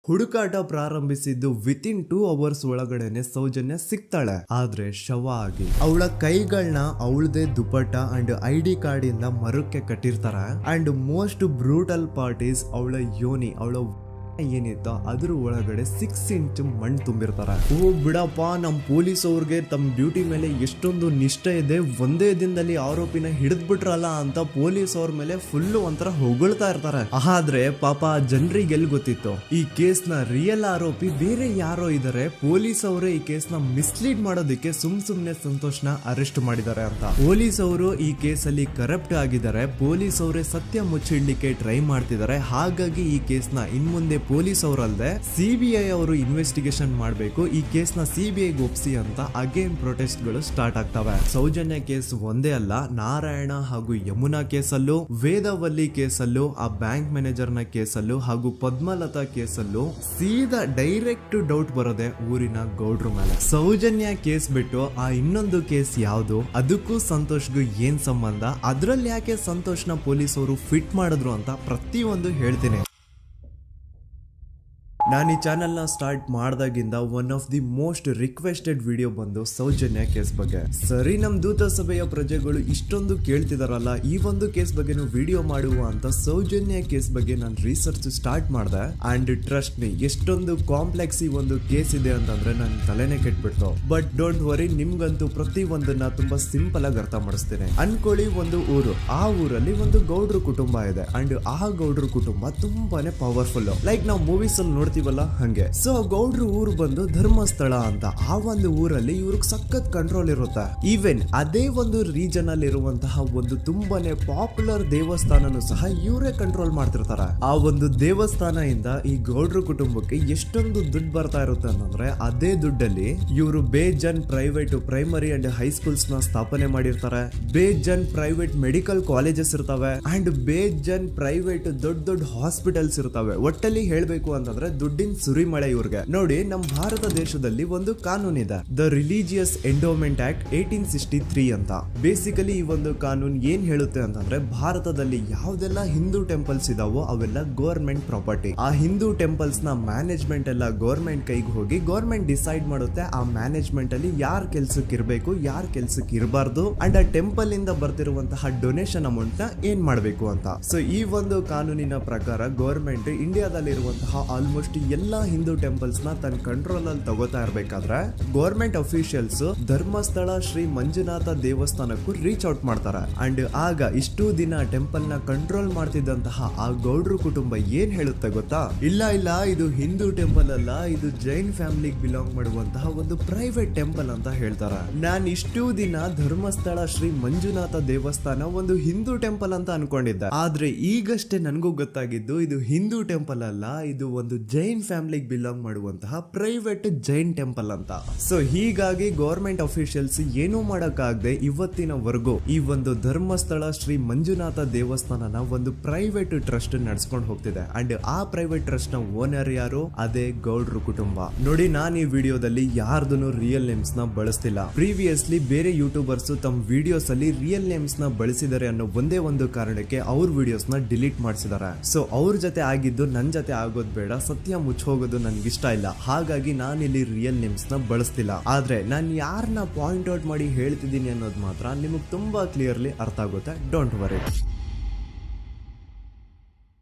ಹುಡುಕಾಟ ಪ್ರಾರಂಭಿಸಿದ್ದು within 2 hours ಒಳಗಡೆನೆ ಸೌಜನ್ಯ ಸಿಗ್ತಾಳೆ. ಆದ್ರೆ ಶವ ಆಗಿ ಅವಳ ಕೈಗಳನ್ನ ಅವಳದೇ ದುಪಟ್ಟ ಅಂಡ್ ID ಕಾರ್ಡ್ ಇಂದ ಮರಕ್ಕೆ ಕಟ್ಟಿರ್ತಾರೆ. And most brutal part is ಅವಳ ಯೋನಿ, ಅವಳ ಏನಿತ್ತು ಅದ್ರ ಒಳಗಡೆ 6 ಇಂಚ್ ಮಣ್ಣು ತುಂಬಿರ್ತಾರೆ. ಓ ಬಿಡಪ್ಪ, ನಮ್ ಪೊಲೀಸ್ ಅವ್ರಿಗೆ ತಮ್ಮ ಡ್ಯೂಟಿ ಮೇಲೆ ಎಷ್ಟೊಂದು ನಿಷ್ಠೆ ಇದೆ, ಒಂದೇ ದಿನದಲ್ಲಿ ಆರೋಪಿನ ಹಿಡಿದ್ಬಿಟ್ರಲ್ಲ ಅಂತ ಪೊಲೀಸ್ ಅವ್ರ ಮೇಲೆ ಫುಲ್ ಒಂಥರ ಹೊಗಳ್ತಾ ಇರ್ತಾರೆ. ಆದ್ರೆ ಪಾಪ ಜನರಿಗೆ ಎಲ್ಲಿ ಗೊತ್ತಿತ್ತು ಈ ಕೇಸ್ ನ ರಿಯಲ್ ಆರೋಪಿ ಬೇರೆ ಯಾರೋ ಇದಾರೆ, ಪೊಲೀಸ್ ಅವರೇ ಈ ಕೇಸ್ ನ ಮಿಸ್ಲೀಡ್ ಮಾಡೋದಕ್ಕೆ ಸುಮ್ನೆ ಸಂತೋಷ್ನ ಅರೆಸ್ಟ್ ಮಾಡಿದ್ದಾರೆ ಅಂತ. ಪೊಲೀಸ್ ಅವರು ಈ ಕೇಸ್ ಅಲ್ಲಿ ಕರಪ್ಟ್ ಆಗಿದ್ದಾರೆ, ಪೊಲೀಸ್ ಅವರೇ ಸತ್ಯ ಮುಚ್ಚಿಡ್ಲಿಕ್ಕೆ ಟ್ರೈ ಮಾಡ್ತಿದ್ದಾರೆ. ಹಾಗಾಗಿ ಈ ಕೇಸ್ ನ ಇನ್ಮುಂದೆ ಪೊಲೀಸ್ ಅವರಲ್ಲದೆ CBI ಅವರು ಇನ್ವೆಸ್ಟಿಗೇಷನ್ ಮಾಡಬೇಕು, ಈ ಕೇಸ್ ನ CBI ಒಪ್ಸಿ ಅಂತ ಅಗೇನ್ ಪ್ರೊಟೆಸ್ಟ್ ಗಳು ಸ್ಟಾರ್ಟ್ ಆಗ್ತವೆ. ಸೌಜನ್ಯ ಕೇಸ್ ಒಂದೇ ಅಲ್ಲ, ನಾರಾಯಣ ಹಾಗೂ ಯಮುನಾ ಕೇಸಲ್ಲೂ, ವೇದವಲ್ಲಿ ಕೇಸಲ್ಲೂ, ಆ ಬ್ಯಾಂಕ್ ಮ್ಯಾನೇಜರ್ ನ ಕೇಸಲ್ಲೂ ಹಾಗೂ ಪದ್ಮಲತಾ ಕೇಸಲ್ಲೂ ಸೀದಾ ಡೈರೆಕ್ಟ್ ಡೌಟ್ ಬರೋದೆ ಊರಿನ ಗೌಡ್ರ ಮೇಲೆ. ಸೌಜನ್ಯ ಕೇಸ್ ಬಿಟ್ಟು ಆ ಇನ್ನೊಂದು ಕೇಸ್ ಯಾವುದು, ಅದಕ್ಕೂ ಸಂತೋಷ್ಗೂ ಏನ್ ಸಂಬಂಧ, ಅದ್ರಲ್ಲಿ ಯಾಕೆ ಸಂತೋಷ್ನ ಪೊಲೀಸ್ ಅವರು ಫಿಟ್ ಮಾಡಿದ್ರು ಅಂತ ಪ್ರತಿಯೊಂದು ಹೇಳ್ತೀನಿ. ನಾನು ಈ ಚಾನೆಲ್ನ ಸ್ಟಾರ್ಟ್ ಮಾಡಿದಾಗಿಂದ one of the most requested video ಬಂದು ಸೌಜನ್ಯ ಕೇಸ್ ಬಗ್ಗೆ. ಸರಿ, ನಮ್ ದೂತ ಸಭೆಯ ಪ್ರಜೆಗಳು ಇಷ್ಟೊಂದು ಕೇಳ್ತಿದಾರಲ್ಲ, ಈ ಒಂದು ಕೇಸ್ ಬಗ್ಗೆ ವಿಡಿಯೋ ಮಾಡುವ ಅಂತ ಸೌಜನ್ಯ ಕೇಸ್ ಬಗ್ಗೆ ನಾನು ರಿಸರ್ಚ್ ಸ್ಟಾರ್ಟ್ ಮಾಡಿದೆ. ಅಂಡ್ ಟ್ರಸ್ಟ್ ಮೀ, ಎಷ್ಟೊಂದು ಕಾಂಪ್ಲೆಕ್ಸ್ ಈ ಒಂದು ಕೇಸ್ ಇದೆ ಅಂತಂದ್ರೆ ನನ್ ತಲೆನೇ ಕೆಟ್ಬಿಡ್ತು. ಬಟ್ ಡೋಂಟ್ ವರಿ, ನಿಮ್ಗಂತೂ ಪ್ರತಿ ಒಂದನ್ನ ತುಂಬಾ ಸಿಂಪಲ್ ಆಗಿ ಅರ್ಥ ಮಾಡಿಸ್ತೇನೆ. ಅನ್ಕೊಳ್ಳಿ, ಒಂದು ಊರು, ಆ ಊರಲ್ಲಿ ಒಂದು ಗೌಡ್ರ ಕುಟುಂಬ ಇದೆ. ಅಂಡ್ ಆ ಗೌಡ್ರ ಕುಟುಂಬ ತುಂಬಾನೇ ಪವರ್ಫುಲ್, ಲೈಕ್ ನಾವು ಮೂವೀಸ್ ಅಲ್ಲಿ ನೋಡ್ತೀವಲ್ಲ ಹಂಗೆ. ಸೊ ಗೌಡ್ರು ಊರು ಬಂದು ಧರ್ಮಸ್ಥಳ ಅಂತ, ಆ ಒಂದು ಊರಲ್ಲಿ ಇವ್ರಿಗೆ ಸಖತ್ ಕಂಟ್ರೋಲ್ ಇರುತ್ತೆ. ಈವನ್ ಅದೇ ಒಂದು ರೀಜನ್ ಅಲ್ಲಿ ಇರುವಂತಹ ಒಂದು ತುಂಬಾನೇ ಪಾಪ್ಯುಲರ್ ದೇವಸ್ಥಾನನು ಸಹ ಇವರೇ ಕಂಟ್ರೋಲ್ ಮಾಡ್ತಿರ್ತಾರೆ. ಆ ಒಂದು ದೇವಸ್ಥಾನ ಇಂದ ಈ ಗೌಡ್ರ ಕುಟುಂಬಕ್ಕೆ ಎಷ್ಟೊಂದು ದುಡ್ಡು ಬರ್ತಾ ಇರುತ್ತೆ ಅಂತಂದ್ರೆ, ಅದೇ ದುಡ್ಡಲ್ಲಿ ಇವರು ಬೇಜನ್ ಪ್ರೈವೇಟ್ ಪ್ರೈಮರಿ ಅಂಡ್ ಹೈಸ್ಕೂಲ್ಸ್ ನ ಸ್ಥಾಪನೆ ಮಾಡಿರ್ತಾರೆ, ಬೇಜನ್ ಪ್ರೈವೇಟ್ ಮೆಡಿಕಲ್ ಕಾಲೇಜಸ್ ಇರ್ತವೆ, ಅಂಡ್ ಬೇಜನ್ ಪ್ರೈವೇಟ್ ದೊಡ್ಡ ಹಾಸ್ಪಿಟಲ್ಸ್ ಇರ್ತವೆ. ಒಟ್ಟಲ್ಲಿ ಹೇಳ್ಬೇಕು ಅಂತಂದ್ರೆ ದುಡ್ಡಿನ ಸುರಿಮಳೆ ಇವ್ರಿಗೆ. ನೋಡಿ, ನಮ್ಮ ಭಾರತ ದೇಶದಲ್ಲಿ ಒಂದು ಕಾನೂನು ಇದೆ, ದ ರಿಲಿಜಿಯಸ್ ಎಂಡೋಮೆಂಟ್ ಆಕ್ಟ್ 1863 ಅಂತ. ಬೇಸಿಕಲಿ ಈ ಒಂದು ಕಾನೂನು ಏನ್ ಹೇಳುತ್ತೆ ಅಂತಂದ್ರೆ, ಭಾರತದಲ್ಲಿ ಯಾವ್ದೆಲ್ಲ ಹಿಂದೂ ಟೆಂಪಲ್ಸ್ ಇದಾವೋ ಅವೆಲ್ಲ ಗವರ್ಮೆಂಟ್ ಪ್ರಾಪರ್ಟಿ. ಆ ಹಿಂದೂ ಟೆಂಪಲ್ಸ್ ನ ಮ್ಯಾನೇಜ್ಮೆಂಟ್ ಎಲ್ಲ ಗವರ್ಮೆಂಟ್ ಕೈಗೆ ಹೋಗಿ ಗವರ್ಮೆಂಟ್ ಡಿಸೈಡ್ ಮಾಡುತ್ತೆ ಆ ಮ್ಯಾನೇಜ್ಮೆಂಟ್ ಅಲ್ಲಿ ಯಾರ್ ಕೆಲ್ಸಕ್ಕೆ ಇರಬೇಕು, ಯಾರ್ ಕೆಲ್ಸಕ್ಕೆ ಇರಬಾರ್ದು, ಅಂಡ್ ಆ ಟೆಂಪಲ್ ಇಂದ ಬರ್ತಿರುವಂತಹ ಡೊನೇಷನ್ ಅಮೌಂಟ್ ನ ಏನ್ ಮಾಡ್ಬೇಕು ಅಂತ. ಸೊ ಈ ಒಂದು ಕಾನೂನಿನ ಪ್ರಕಾರ ಗವರ್ಮೆಂಟ್ ಇಂಡಿಯಾದಲ್ಲಿ ಇರುವಂತಹ ಆಲ್ಮೋಸ್ಟ್ ಎಲ್ಲಾ ಹಿಂದೂ ಟೆಂಪಲ್ಸ್ ನ ತನ್ನ ಕಂಟ್ರೋಲ್ ಅಲ್ಲಿ ತಗೋತಾ ಇರ್ಬೇಕಾದ್ರೆ ಗವರ್ಮೆಂಟ್ ಅಫಿಷಿಯಲ್ಸ್ ಧರ್ಮಸ್ಥಳ ಶ್ರೀ ಮಂಜುನಾಥ ದೇವಸ್ಥಾನಕ್ಕೂ ರೀಚ್ ಔಟ್ ಮಾಡ್ತಾರೆ. ಅಂಡ್ ಆಗ ಇಷ್ಟು ದಿನ ಟೆಂಪಲ್ ನ ಕಂಟ್ರೋಲ್ ಮಾಡ್ತಿದ್ದಂತಹ ಆ ಗೌಡ್ರ ಕುಟುಂಬ ಏನ್ ಹೇಳುತ್ತೆ ಗೊತ್ತಾ, ಇಲ್ಲ ಇದು ಹಿಂದೂ ಟೆಂಪಲ್ ಅಲ್ಲ, ಇದು ಜೈನ್ ಫ್ಯಾಮಿಲಿಗೆ ಬಿಲಾಂಗ್ ಮಾಡುವಂತಹ ಒಂದು ಪ್ರೈವೇಟ್ ಟೆಂಪಲ್ ಅಂತ ಹೇಳ್ತಾರೆ. ನಾನು ಇಷ್ಟು ದಿನ ಧರ್ಮಸ್ಥಳ ಶ್ರೀ ಮಂಜುನಾಥ ದೇವಸ್ಥಾನ ಒಂದು ಹಿಂದೂ ಟೆಂಪಲ್ ಅಂತ ಅನ್ಕೊಂಡಿದ್ದೆ, ಆದ್ರೆ ಈಗಷ್ಟೇ ನನಗೂ ಗೊತ್ತಾಗಿದ್ದು ಇದು ಹಿಂದೂ ಟೆಂಪಲ್ ಅಲ್ಲ, ಇದು ಒಂದು ಜೈನ್ ಫ್ಯಾಮಿಲಿಗೆ ಬಿಲಾಂಗ್ ಮಾಡುವಂತಹ ಪ್ರೈವೇಟ್ ಜೈನ್ ಟೆಂಪಲ್ ಅಂತ. ಸೊ ಹೀಗಾಗಿ ಗವರ್ಮೆಂಟ್ ಅಫಿಷಿಯಲ್ಸ್ ಏನೂ ಮಾಡಕ್ಕಾಗದೆ ಇವತ್ತಿನವರೆಗೂ ಈ ಒಂದು ಧರ್ಮಸ್ಥಳ ಶ್ರೀ ಮಂಜುನಾಥ ದೇವಸ್ಥಾನನ ಒಂದು ಪ್ರೈವೇಟ್ ಟ್ರಸ್ಟ್ ನಡೆಸ್ಕೊಂಡು ಹೋಗ್ತಿದೆ. ಅಂಡ್ ಆ ಪ್ರೈವೇಟ್ ಟ್ರಸ್ಟ್ ನ ಓನರ್ ಯಾರು, ಅದೇ ಗೌಡ್ರ ಕುಟುಂಬ. ನೋಡಿ, ನಾನು ಈ ವಿಡಿಯೋದಲ್ಲಿ ಯಾರ್ದು ರಿಯಲ್ ನೇಮ್ಸ್ ನ ಬಳಸ್ತಿಲ್ಲ. ಪ್ರೀವಿಯಸ್ಲಿ ಬೇರೆ ಯೂಟ್ಯೂಬರ್ಸ್ ತಮ್ಮ ವಿಡಿಯೋಸ್ ಅಲ್ಲಿ ರಿಯಲ್ ನೇಮ್ಸ್ ನ ಬಳಸಿದ್ದಾರೆ ಅನ್ನೋ ಒಂದೇ ಒಂದು ಕಾರಣಕ್ಕೆ ಅವ್ರ ವಿಡಿಯೋಸ್ ನ ಡಿಲೀಟ್ ಮಾಡಿಸಿದ್ದಾರೆ. ಸೊ ಅವ್ರ ಜೊತೆ ಆಗಿದ್ದು ನನ್ ಜೊತೆ ಆಗೋದ್ ಬೇಡ, ಸತ್ಯ ಮುಚ್ಚೋಗೋದು ನನ್ಗೆ ಇಷ್ಟ ಇಲ್ಲ. ಹಾಗಾಗಿ ನಾನಿಲ್ಲಿ ರಿಯಲ್ ನೇಮ್ಸ್ ನ ಬಳಸ್ತಿಲ್ಲ. ಆದ್ರೆ ನಾನು ಯಾರನ್ನ ಪಾಯಿಂಟ್ ಔಟ್ ಮಾಡಿ ಹೇಳ್ತಿದ್ದೀನಿ ಅನ್ನೋದು ಮಾತ್ರ ನಿಮಗೆ ತುಂಬಾ ಕ್ಲಿಯರ್ಲಿ ಅರ್ಥ ಆಗುತ್ತೆ. Don't worry.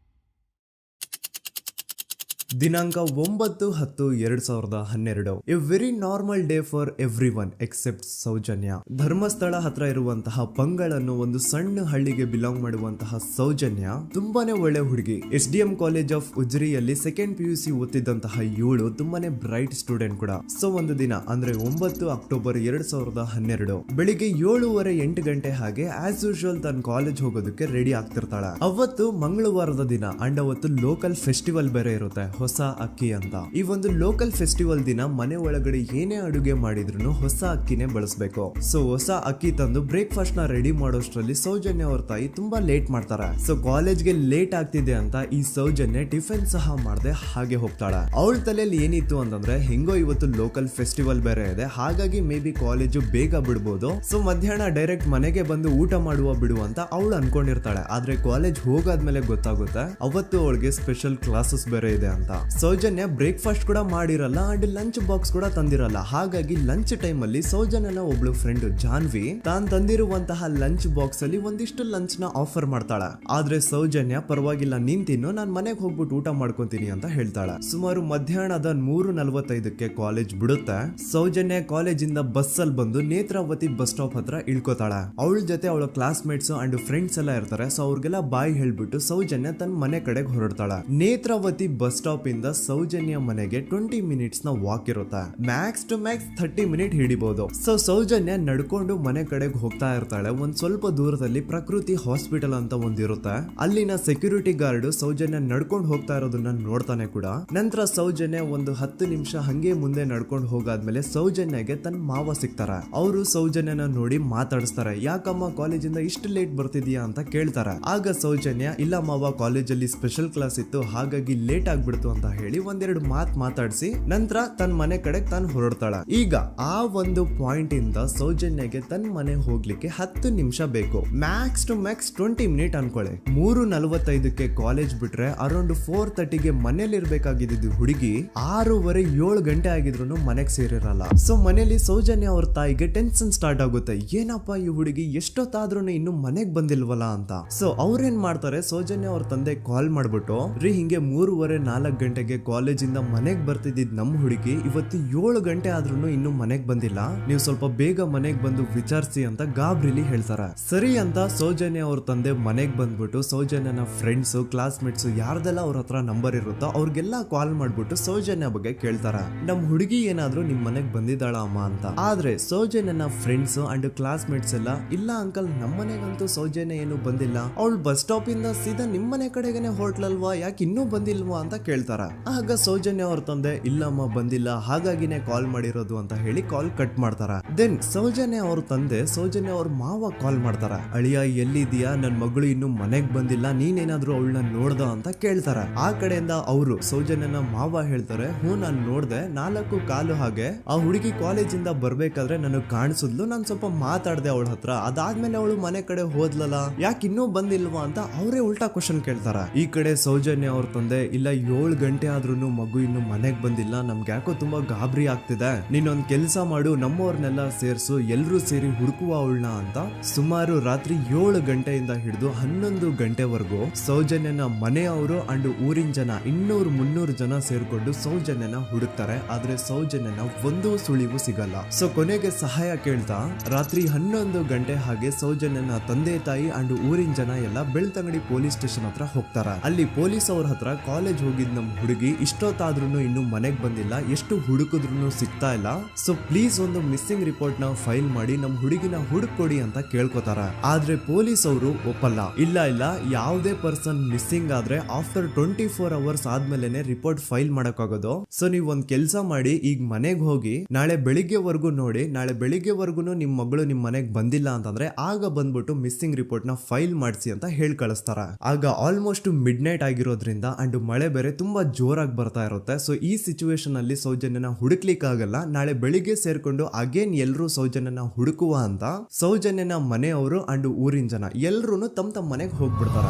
ದಿನಾಂಕ 9/10/2012. A very normal day for everyone except Sowjanya. Dharmasthala ಹತ್ರ ಇರುವಂತಹ ಪಂಗಳ್ ಅನ್ನೋ ಒಂದು ಸಣ್ಣ ಹಳ್ಳಿಗೆ ಬಿಲಾಂಗ್ ಮಾಡುವಂತಹ ಸೌಜನ್ಯ ತುಂಬಾನೇ ಒಳ್ಳೆ ಹುಡುಗಿ. SDM ಕಾಲೇಜ್ ಆಫ್ ಉಜ್ರಿಯಲ್ಲಿ 2nd PUC ಓದ್ತಿದ್ದಂತಹ ಇವಳು ತುಂಬಾನೇ ಬ್ರೈಟ್ ಸ್ಟೂಡೆಂಟ್ ಕೂಡ. ಸೊ ಒಂದು ದಿನ ಅಂದ್ರೆ 9 ಅಕ್ಟೋಬರ್ 2012 ಬೆಳಿಗ್ಗೆ 7:30-8 ಗಂಟೆ ಹಾಗೆ ಆಸ್ ಯೂಶುವಲ್ ತನ್ನ ಕಾಲೇಜ್ ಹೋಗೋದಕ್ಕೆ ರೆಡಿ ಆಗ್ತಿರ್ತಾಳೆ. ಅವತ್ತು ಮಂಗಳವಾರದ ದಿನ ಅಂಡ್ ಅವತ್ತು ಲೋಕಲ್ ಫೆಸ್ಟಿವಲ್ ಬೇರೆ ಇರುತ್ತೆ, ಹೊಸ ಅಕ್ಕಿ ಅಂತ. ಈ ಒಂದು ಲೋಕಲ್ ಫೆಸ್ಟಿವಲ್ ದಿನ ಮನೆ ಒಳಗಡೆ ಏನೇ ಅಡುಗೆ ಮಾಡಿದ್ರು ಹೊಸ ಅಕ್ಕಿನೇ ಬಳಸಬೇಕು. ಸೊ ಹೊಸ ಅಕ್ಕಿ ತಂದು ಬ್ರೇಕ್ಫಾಸ್ಟ್ ನ ರೆಡಿ ಮಾಡೋಷ್ಟ್ರಲ್ಲಿ ಸೌಜನ್ಯ ಅವ್ರ ತಾಯಿ ತುಂಬಾ ಲೇಟ್ ಮಾಡ್ತಾರೆ. ಸೊ ಕಾಲೇಜ್ಗೆ ಲೇಟ್ ಆಗ್ತಿದೆ ಅಂತ ಈ ಸೌಜನ್ಯ ಟಿಫಿನ್ ಸಹ ಮಾಡದೆ ಹಾಗೆ ಹೋಗ್ತಾಳೆ. ಅವಳ ತಲೆಯಲ್ಲಿ ಏನಿತ್ತು ಅಂತಂದ್ರೆ, ಹೆಂಗೋ ಇವತ್ತು ಲೋಕಲ್ ಫೆಸ್ಟಿವಲ್ ಬೇರೆ ಇದೆ, ಹಾಗಾಗಿ ಮೇ ಬಿ ಕಾಲೇಜು ಬೇಗ ಬಿಡ್ಬೋದು, ಸೊ ಮಧ್ಯಾಹ್ನ ಡೈರೆಕ್ಟ್ ಮನೆಗೆ ಬಂದು ಊಟ ಬಿಡುವ ಅಂತ ಅವಳು ಅನ್ಕೊಂಡಿರ್ತಾಳೆ. ಆದ್ರೆ ಕಾಲೇಜ್ ಹೋಗಾದ್ಮೇಲೆ ಗೊತ್ತಾಗುತ್ತೆ ಅವತ್ತು ಅವಳಿಗೆ ಸ್ಪೆಷಲ್ ಕ್ಲಾಸಸ್ ಬೇರೆ ಇದೆ ಅಂತ. ಸೌಜನ್ಯ ಬ್ರೇಕ್ಫಾಸ್ಟ್ ಕೂಡ ಮಾಡಿರಲ್ಲ ಅಂಡ್ ಲಂಚ್ ಬಾಕ್ಸ್ ಕೂಡ ತಂದಿರಲ್ಲ. ಹಾಗಾಗಿ ಲಂಚ್ ಟೈಮ್ ಅಲ್ಲಿ ಸೌಜನ್ಯನ ಒಬ್ಳು ಫ್ರೆಂಡ್ ಜಾನ್ವಿ ತಾನ್ ತಂದಿರುವಂತಹ ಲಂಚ್ ಬಾಕ್ಸ್ ಅಲ್ಲಿ ಒಂದಿಷ್ಟು ಲಂಚ್ ನ ಆಫರ್ ಮಾಡ್ತಾಳ. ಆದ್ರೆ ಸೌಜನ್ಯ ಪರವಾಗಿಲ್ಲ ನೀನ್ ತಿನ್ನು, ನಾನ್ ಮನೆಗೆ ಹೋಗ್ಬಿಟ್ಟು ಊಟ ಮಾಡ್ಕೊಂತೀನಿ ಅಂತ ಹೇಳ್ತಾಳ. ಸುಮಾರು ಮಧ್ಯಾಹ್ನದ 3:45ಕ್ಕೆ ಕಾಲೇಜ್ ಬಿಡುತ್ತೆ. ಸೌಜನ್ಯ ಕಾಲೇಜ್ ಇಂದ ಬಸ್ ಅಲ್ಲಿ ಬಂದು ನೇತ್ರಾವತಿ ಬಸ್ ಸ್ಟಾಪ್ ಹತ್ರ ಇಳ್ಕೋತಾಳ. ಅವಳ ಜೊತೆ ಅವಳ ಕ್ಲಾಸ್ ಮೇಟ್ಸ್ ಅಂಡ್ ಫ್ರೆಂಡ್ಸ್ ಎಲ್ಲ ಇರ್ತಾರೆ. ಸೊ ಅವ್ರಿಗೆಲ್ಲ ಬಾಯ್ ಹೇಳ್ಬಿಟ್ಟು ಸೌಜನ್ಯ ತನ್ನ ಮನೆ ಕಡೆಗೆ ಹೊರಡ್ತಾಳ. ನೇತ್ರಾವತಿ ಬಸ್ ಸ್ಟಾಪ್ ಇಂದ ಸೌಜನ್ಯ ಮನೆಗೆ 20 ಮಿನಿಟ್ಸ್ ನ ವಾಕ್ ಇರುತ್ತೆ. ಮ್ಯಾಕ್ಸ್ ಟು ಮ್ಯಾಕ್ಸ್ 30 ಮಿನಿಟ್ ಹಿಡಿಬಹುದು. ಸೊ ಸೌಜನ್ಯ ನಡ್ಕೊಂಡು ಮನೆ ಕಡೆಗೆ ಹೋಗ್ತಾ ಇರ್ತಾಳೆ. ಒಂದ್ ಸ್ವಲ್ಪ ದೂರದಲ್ಲಿ ಪ್ರಕೃತಿ ಹಾಸ್ಪಿಟಲ್ ಅಂತ ಒಂದಿರುತ್ತೆ. ಅಲ್ಲಿನ ಸೆಕ್ಯೂರಿಟಿ ಗಾರ್ಡ್ ಸೌಜನ್ಯ ನಡ್ಕೊಂಡು ಹೋಗ್ತಾ ಇರೋದನ್ನ ನೋಡ್ತಾನೆ ಕೂಡ. ನಂತರ ಸೌಜನ್ಯ ಒಂದು 10 ನಿಮಿಷ ಹಂಗೆ ಮುಂದೆ ನಡ್ಕೊಂಡು ಹೋಗಾದ್ಮೇಲೆ ಸೌಜನ್ಯಗೆ ತನ್ನ ಮಾವ ಸಿಗ್ತಾರ. ಅವರು ಸೌಜನ್ಯನ ನೋಡಿ ಮಾತಾಡಿಸ್ತಾರೆ. ಯಾಕಮ್ಮ ಕಾಲೇಜಿಂದ ಇಷ್ಟು ಲೇಟ್ ಬರ್ತಿದ್ಯಾ ಅಂತ ಕೇಳ್ತಾರೆ. ಆಗ ಸೌಜನ್ಯ ಇಲ್ಲ ಮಾವ, ಕಾಲೇಜಲ್ಲಿ ಸ್ಪೆಷಲ್ ಕ್ಲಾಸ್ ಇತ್ತು ಹಾಗಾಗಿ ಲೇಟ್ ಆಗ್ಬಿಡ್ತು ಅಂತ ಹೇಳಿ ಒಂದೆರಡು ಮಾತಾಡಿಸಿ ನಂತರ ತನ್ನ ಮನೆ ಕಡೆ ತಾನು ಹೊರಡ್ತಾಳ. ಈಗ ಆ ಒಂದು ಪಾಯಿಂಟ್ ಇಂದ ಸೌಜನ್ಯಗೆ ತನ್ನ ಮನೆ ಹೋಗ್ಲಿಕ್ಕೆ 10 ನಿಮಿಷ ಬೇಕು. ಮ್ಯಾಕ್ಸ್ ಟು ಮ್ಯಾಕ್ಸ್ 20 ಮಿನಿಟ್ ಅನ್ಕೊಳ್ಳಿ. 3:45ಕ್ಕೆ ಕಾಲೇಜ್ ಬಿಟ್ರೆ ಅರೌಂಡ್ 4:30ಗೆ ಮನೇಲಿ ಇರ್ಬೇಕಾಗಿದ್ದು ಹುಡುಗಿ 6:30-7 ಗಂಟೆ ಆಗಿದ್ರು ಮನೆಗೆ ಸೇರಿರಲ್ಲ. ಸೊ ಮನೇಲಿ ಸೌಜನ್ಯ ಅವ್ರ ತಾಯಿಗೆ ಟೆನ್ಷನ್ ಸ್ಟಾರ್ಟ್ ಆಗುತ್ತೆ. ಏನಪ್ಪ ಈ ಹುಡುಗಿ ಎಷ್ಟೊತ್ತಾದ್ರೂ ಇನ್ನು ಮನೆಗ್ ಬಂದಿಲ್ವಲ್ಲ ಅಂತ. ಸೊ ಅವ್ರೇನ್ ಮಾಡ್ತಾರೆ, ಸೌಜನ್ಯ ಅವ್ರ ತಂದೆ ಕಾಲ್ ಮಾಡ್ಬಿಟ್ಟು ಹಿಂಗೆ 3:30-4 ಗಂಟೆಗೆ ಕಾಲೇಜಿಂದ ಮನೆಗ್ ಬರ್ತಿದ್ದಿದ್ ನಮ್ ಹುಡುಗಿ ಇವತ್ತು 7 ಗಂಟೆ ಆದ್ರೂ ಇನ್ನು ಮನೆಗ್ ಬಂದಿಲ್ಲ, ನೀವು ಸ್ವಲ್ಪ ಬೇಗ ಮನೆಗ್ ಬಂದು ವಿಚಾರಿಸಿ ಅಂತ ಗಾಬ್ರಿಲಿ ಹೇಳ್ತಾರೆ. ಸರಿ ಅಂತ ಸೌಜನ್ಯ ಅವ್ರ ತಂದೆ ಮನೆಗ್ ಬಂದ್ಬಿಟ್ಟು ಸೌಜನ್ಯನ ಫ್ರೆಂಡ್ಸ್ ಕ್ಲಾಸ್ ಮೇಟ್ಸ್ ಯಾರ್ದೆಲ್ಲ ಅವ್ರ ಹತ್ರ ನಂಬರ್ ಇರುತ್ತೋ ಅವ್ರಿಗೆಲ್ಲ ಕಾಲ್ ಮಾಡ್ಬಿಟ್ಟು ಸೌಜನ್ಯ ಬಗ್ಗೆ ಕೇಳ್ತಾರ. ನಮ್ ಹುಡುಗಿ ಏನಾದ್ರೂ ನಿಮ್ ಮನೆಗ್ ಬಂದಿದ್ದಾಳ ಅಮ್ಮ ಅಂತ. ಆದ್ರೆ ಸೌಜನ್ಯನ ಫ್ರೆಂಡ್ಸ್ ಅಂಡ್ ಕ್ಲಾಸ್ ಮೇಟ್ಸ್ ಎಲ್ಲ ಇಲ್ಲ ಅಂಕಲ್ ನಮ್ಮ ಮನೆಗಂತೂ ಸೌಜನ್ಯ ಏನು ಬಂದಿಲ್ಲ, ಅವಳು ಬಸ್ ಸ್ಟಾಪ್ ಇಂದ ಸೀದಾ ನಿಮ್ ಮನೆ ಕಡೆಗೇನೆ ಹೊರಟ್ಲಲ್ವಾ, ಯಾಕೆ ಇನ್ನೂ ಬಂದಿಲ್ವಾ ಅಂತ ಕೇಳ್ತಾರ. ಆಗ ಸೌಜನ್ಯ ಅವ್ರ ತಂದೆ ಇಲ್ಲಮ್ಮ ಬಂದಿಲ್ಲ ಹಾಗಾಗಿನೇ ಕಾಲ್ ಮಾಡಿರೋದು ಅಂತ ಹೇಳಿ ಕಾಲ್ ಕಟ್ ಮಾಡ್ತಾರ. ದೆನ್ ಸೌಜನ್ಯ ಅವ್ರ ತಂದೆ ಸೌಜನ್ಯ ಅವ್ರ ಮಾವ ಕಾಲ್ ಮಾಡ್ತಾರ. ಅಳಿಯ ಎಲ್ಲಿದ್ಯಾ, ನನ್ ಮಗಳು ಇನ್ನು ಮನೆಗ್ ಬಂದಿಲ್ಲ, ನೀನೇನಾದ್ರೂ ಅವಳನ್ನ ನೋಡ್ದ ಅಂತ ಕೇಳ್ತಾರ. ಆ ಕಡೆಯಿಂದ ಅವರು ಸೌಜನ್ಯನ ಮಾವ ಹೇಳ್ತಾರೆ, ನಾನ್ ನೋಡ್ದೆ 4:15 ಹಾಗೆ ಆ ಹುಡುಗಿ ಕಾಲೇಜಿಂದ ಬರ್ಬೇಕಾದ್ರೆ ನನಗ್ ಕಾಣಿಸಿದ್ಲು, ನಾನ್ ಸ್ವಲ್ಪ ಮಾತಾಡ್ದೆ ಅವಳ ಹತ್ರ, ಅದಾದ್ಮೇಲೆ ಅವಳು ಮನೆ ಕಡೆ ಹೋದ್ಲಲ್ಲ, ಯಾಕೆ ಇನ್ನೂ ಬಂದಿಲ್ವಾ ಅಂತ ಅವರೇ ಉಲ್ಟಾ ಕ್ವಶನ್ ಕೇಳ್ತಾರ. ಈ ಕಡೆ ಸೌಜನ್ಯ ಅವ್ರ ತಂದೆ ಇಲ್ಲ 7 ಗಂಟೆ ಆದ್ರೂ ಮಗು ಇನ್ನು ಮನೆಗ್ ಬಂದಿಲ್ಲ, ನಮ್ಗೆ ಯಾಕೋ ತುಂಬಾ ಗಾಬರಿ ಆಗ್ತಿದೆ, ನೀನೊಂದ್ ಕೆಲ್ಸ ಮಾಡು ನಮ್ಮವ್ರನ್ನೆಲ್ಲ ಸೇರ್ಸು ಎಲ್ರೂ ಸೇರಿ ಹುಡುಕುವ ಅವಳನ್ನ ಅಂತ ಸುಮಾರು ರಾತ್ರಿ 7 ಗಂಟೆಯಿಂದ ಹಿಡಿದು 11 ಗಂಟೆವರೆಗೂ ಸೌಜನ್ಯನ ಮನೆಯವರು ಅಂಡ್ ಊರಿನ ಜನ 200-300 ಜನ ಸೇರ್ಕೊಂಡು ಸೌಜನ್ಯನ ಹುಡುಕ್ತಾರೆ. ಆದ್ರೆ ಸೌಜನ್ಯನ ಒಂದು ಸುಳಿವು ಸಿಗಲ್ಲ. ಸೊ ಕೊನೆಗೆ ಸಹಾಯ ಕೇಳ್ತಾ ರಾತ್ರಿ 11 ಗಂಟೆ ಹಾಗೆ ಸೌಜನ್ಯನ ತಂದೆ ತಾಯಿ ಅಂಡ್ ಊರಿನ ಜನ ಎಲ್ಲ ಬೆಳ್ತಂಗಡಿ ಪೊಲೀಸ್ ಸ್ಟೇಷನ್ ಹತ್ರ ಹೋಗ್ತಾರ. ಅಲ್ಲಿ ಪೊಲೀಸ್ ಅವ್ರ ಹತ್ರ ಕಾಲೇಜ್ ಹೋಗಿದ್ ನಮ್ ಹುಡುಗಿ ಇಷ್ಟೊತ್ತಾದ್ರೂ ಇನ್ನು ಮನೆಗ್ ಬಂದಿಲ್ಲ, ಎಷ್ಟು ಹುಡುಕಿದ್ರು ಸಿಗ್ತಾ ಇಲ್ಲ, ಸೊ ಪ್ಲೀಸ್ ಒಂದು ಮಿಸ್ಸಿಂಗ್ ರಿಪೋರ್ಟ್ ನ ಫೈಲ್ ಮಾಡಿ ನಮ್ ಹುಡುಗಿನ ಹುಡುಕೊಡಿ ಅಂತ ಕೇಳ್ಕೊತಾರ. ಆದ್ರೆ ಪೊಲೀಸ್ ಅವರು ಒಪ್ಪಲ್ಲ. ಇಲ್ಲ ಯಾವುದೇ ಪರ್ಸನ್ ಮಿಸ್ಸಿಂಗ್ ಆದ್ರೆ ಆಫ್ಟರ್ 24 ಅವರ್ಸ್ ಆದ್ಮೇಲೆನೆ ರಿಪೋರ್ಟ್ ಫೈಲ್ ಮಾಡಕ್ಕಾಗೋದು. ಸೊ ನೀವ್ ಒಂದ್ ಕೆಲ್ಸ ಮಾಡಿ, ಈಗ ಮನೆಗ್ ಹೋಗಿ ನಾಳೆ ಬೆಳಿಗ್ಗೆವರೆಗೂ ನೋಡಿ, ನಾಳೆ ಬೆಳಿಗ್ಗೆವರೆಗೂ ನಿಮ್ ಮಗಳು ನಿಮ್ ಮನೆಗ್ ಬಂದಿಲ್ಲ ಅಂತಂದ್ರೆ ಆಗ ಬಂದ್ಬಿಟ್ಟು ಮಿಸ್ಸಿಂಗ್ ರಿಪೋರ್ಟ್ ನ ಫೈಲ್ ಮಾಡಿಸಿ ಅಂತ ಹೇಳಿ ಕಳಿಸ್ತಾರ. ಆಗ ಆಲ್ಮೋಸ್ಟ್ ಮಿಡ್ ನೈಟ್ ಆಗಿರೋದ್ರಿಂದ ಅಂಡ್ ಮಳೆ ಬೇರೆ ತುಂಬಾ ಜೋರಾಗಿ ಬರ್ತಾ ಇರುತ್ತೆ. ಸೊ ಈ ಸಿಚುವೇಶನ್ ಅಲ್ಲಿ ಸೌಜನ್ಯನ ಹುಡುಕ್ಲಿಕ್ಕೆ ಆಗಲ್ಲ. ನಾಳೆ ಬೆಳಿಗ್ಗೆ ಸೇರ್ಕೊಂಡು ಅಗೇನ್ ಎಲ್ರು ಸೌಜನ್ಯನ ಹುಡುಕುವ ಅಂತ ಸೌಜನ್ಯನ ಮನೆಯವರು ಅಂಡ್ ಊರಿನ ಜನ ಎಲ್ರು ತಮ್ಮ ಮನೆಗೆ ಹೋಗ್ಬಿಡ್ತಾರ.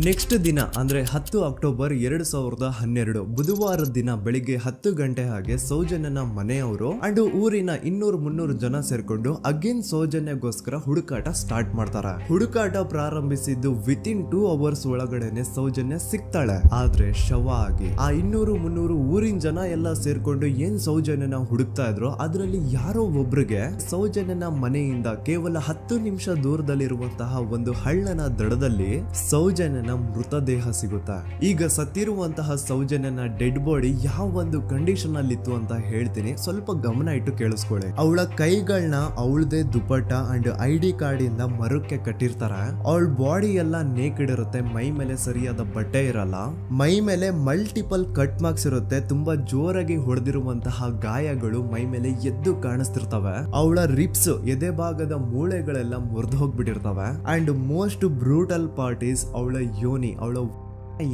ನೆಕ್ಸ್ಟ್ ದಿನ ಅಂದ್ರೆ 10 ಅಕ್ಟೋಬರ್ 2012 ಬುಧವಾರದ ದಿನ ಬೆಳಿಗ್ಗೆ 10 ಗಂಟೆ ಹಾಗೆ ಸೌಜನ್ಯನ ಮನೆಯವರು ಅಂಡ್ ಊರಿನ 200-300 ಜನ ಸೇರ್ಕೊಂಡು ಅಗೇನ್ ಸೌಜನ್ಯಗೋಸ್ಕರ ಹುಡುಕಾಟ ಸ್ಟಾರ್ಟ್ ಮಾಡ್ತಾರ. ಹುಡುಕಾಟ ಪ್ರಾರಂಭಿಸಿದ್ದು ವಿತಿನ್ 2 ಅವರ್ಸ್ ಒಳಗಡೆನೆ ಸೌಜನ್ಯ ಸಿಗ್ತಾಳೆ. ಆದ್ರೆ ಶವ ಆಗಿ ಆ 200-300 ಊರಿನ ಜನ ಎಲ್ಲ ಸೇರ್ಕೊಂಡು ಏನ್ ಸೌಜನ್ಯನ ಹುಡುಕ್ತಾ ಇದ್ರು ಅದರಲ್ಲಿ ಯಾರೋ ಒಬ್ರಿಗೆ ಸೌಜನ್ಯನ ಮನೆಯಿಂದ ಕೇವಲ 10 ನಿಮಿಷ ದೂರದಲ್ಲಿರುವಂತಹ ಒಂದು ಹಳ್ಳನ ದಡದಲ್ಲಿ ಸೌಜನ್ಯನ ಮೃತದೇಹ ಸಿಗುತ್ತಾ. ಈಗ ಸತ್ತಿರುವಂತಹ ಸೌಜನ್ಯನ ಡೆಡ್ ಬಾಡಿ ಯಾವ ಒಂದು ಕಂಡೀಷನ್ ಅಲ್ಲಿ ಇತ್ತು ಅಂತ ಹೇಳ್ತೀನಿ, ಸ್ವಲ್ಪ ಗಮನ ಇಟ್ಟು ಕೇಳಿಸ್ಕೊಳ್ಳಿ. ಅವಳ ಕೈಗಳನ್ನ ಅವಳದೇ ದುಪಟ್ಟ ಅಂಡ್ ID ಕಾರ್ಡ್ ಇಂದ ಮರಕ್ಕೆ ಕಟ್ಟಿರ್ತಾರ. ಅವಳ ಬಾಡಿ ಎಲ್ಲ ನೇಕೆಡ್ ಇರುತ್ತೆ, ಮೈ ಮೇಲೆ ಸರಿಯಾದ ಬಟ್ಟೆ ಇರಲ್ಲ, ಮೈ ಮೇಲೆ ಮಲ್ಟಿಪಲ್ ಕಟ್ ಮಾರ್ಕ್ಸ್ ಇರುತ್ತೆ, ತುಂಬಾ ಜೋರಾಗಿ ಹೊಡೆದಿರುವಂತಹ ಗಾಯಗಳು ಮೈ ಮೇಲೆ ಎದ್ದು ಕಾಣಿಸ್ತಿರ್ತವೆ. ಅವಳ ರಿಪ್ಸ್ ಎದೆ ಭಾಗದ ಮೂಳೆಗಳೆಲ್ಲ ಮುರಿದು ಹೋಗ್ಬಿಟ್ಟಿರ್ತವೆ. And most brutal part is ಅವಳ ಯೋನಿ, ಅವಳ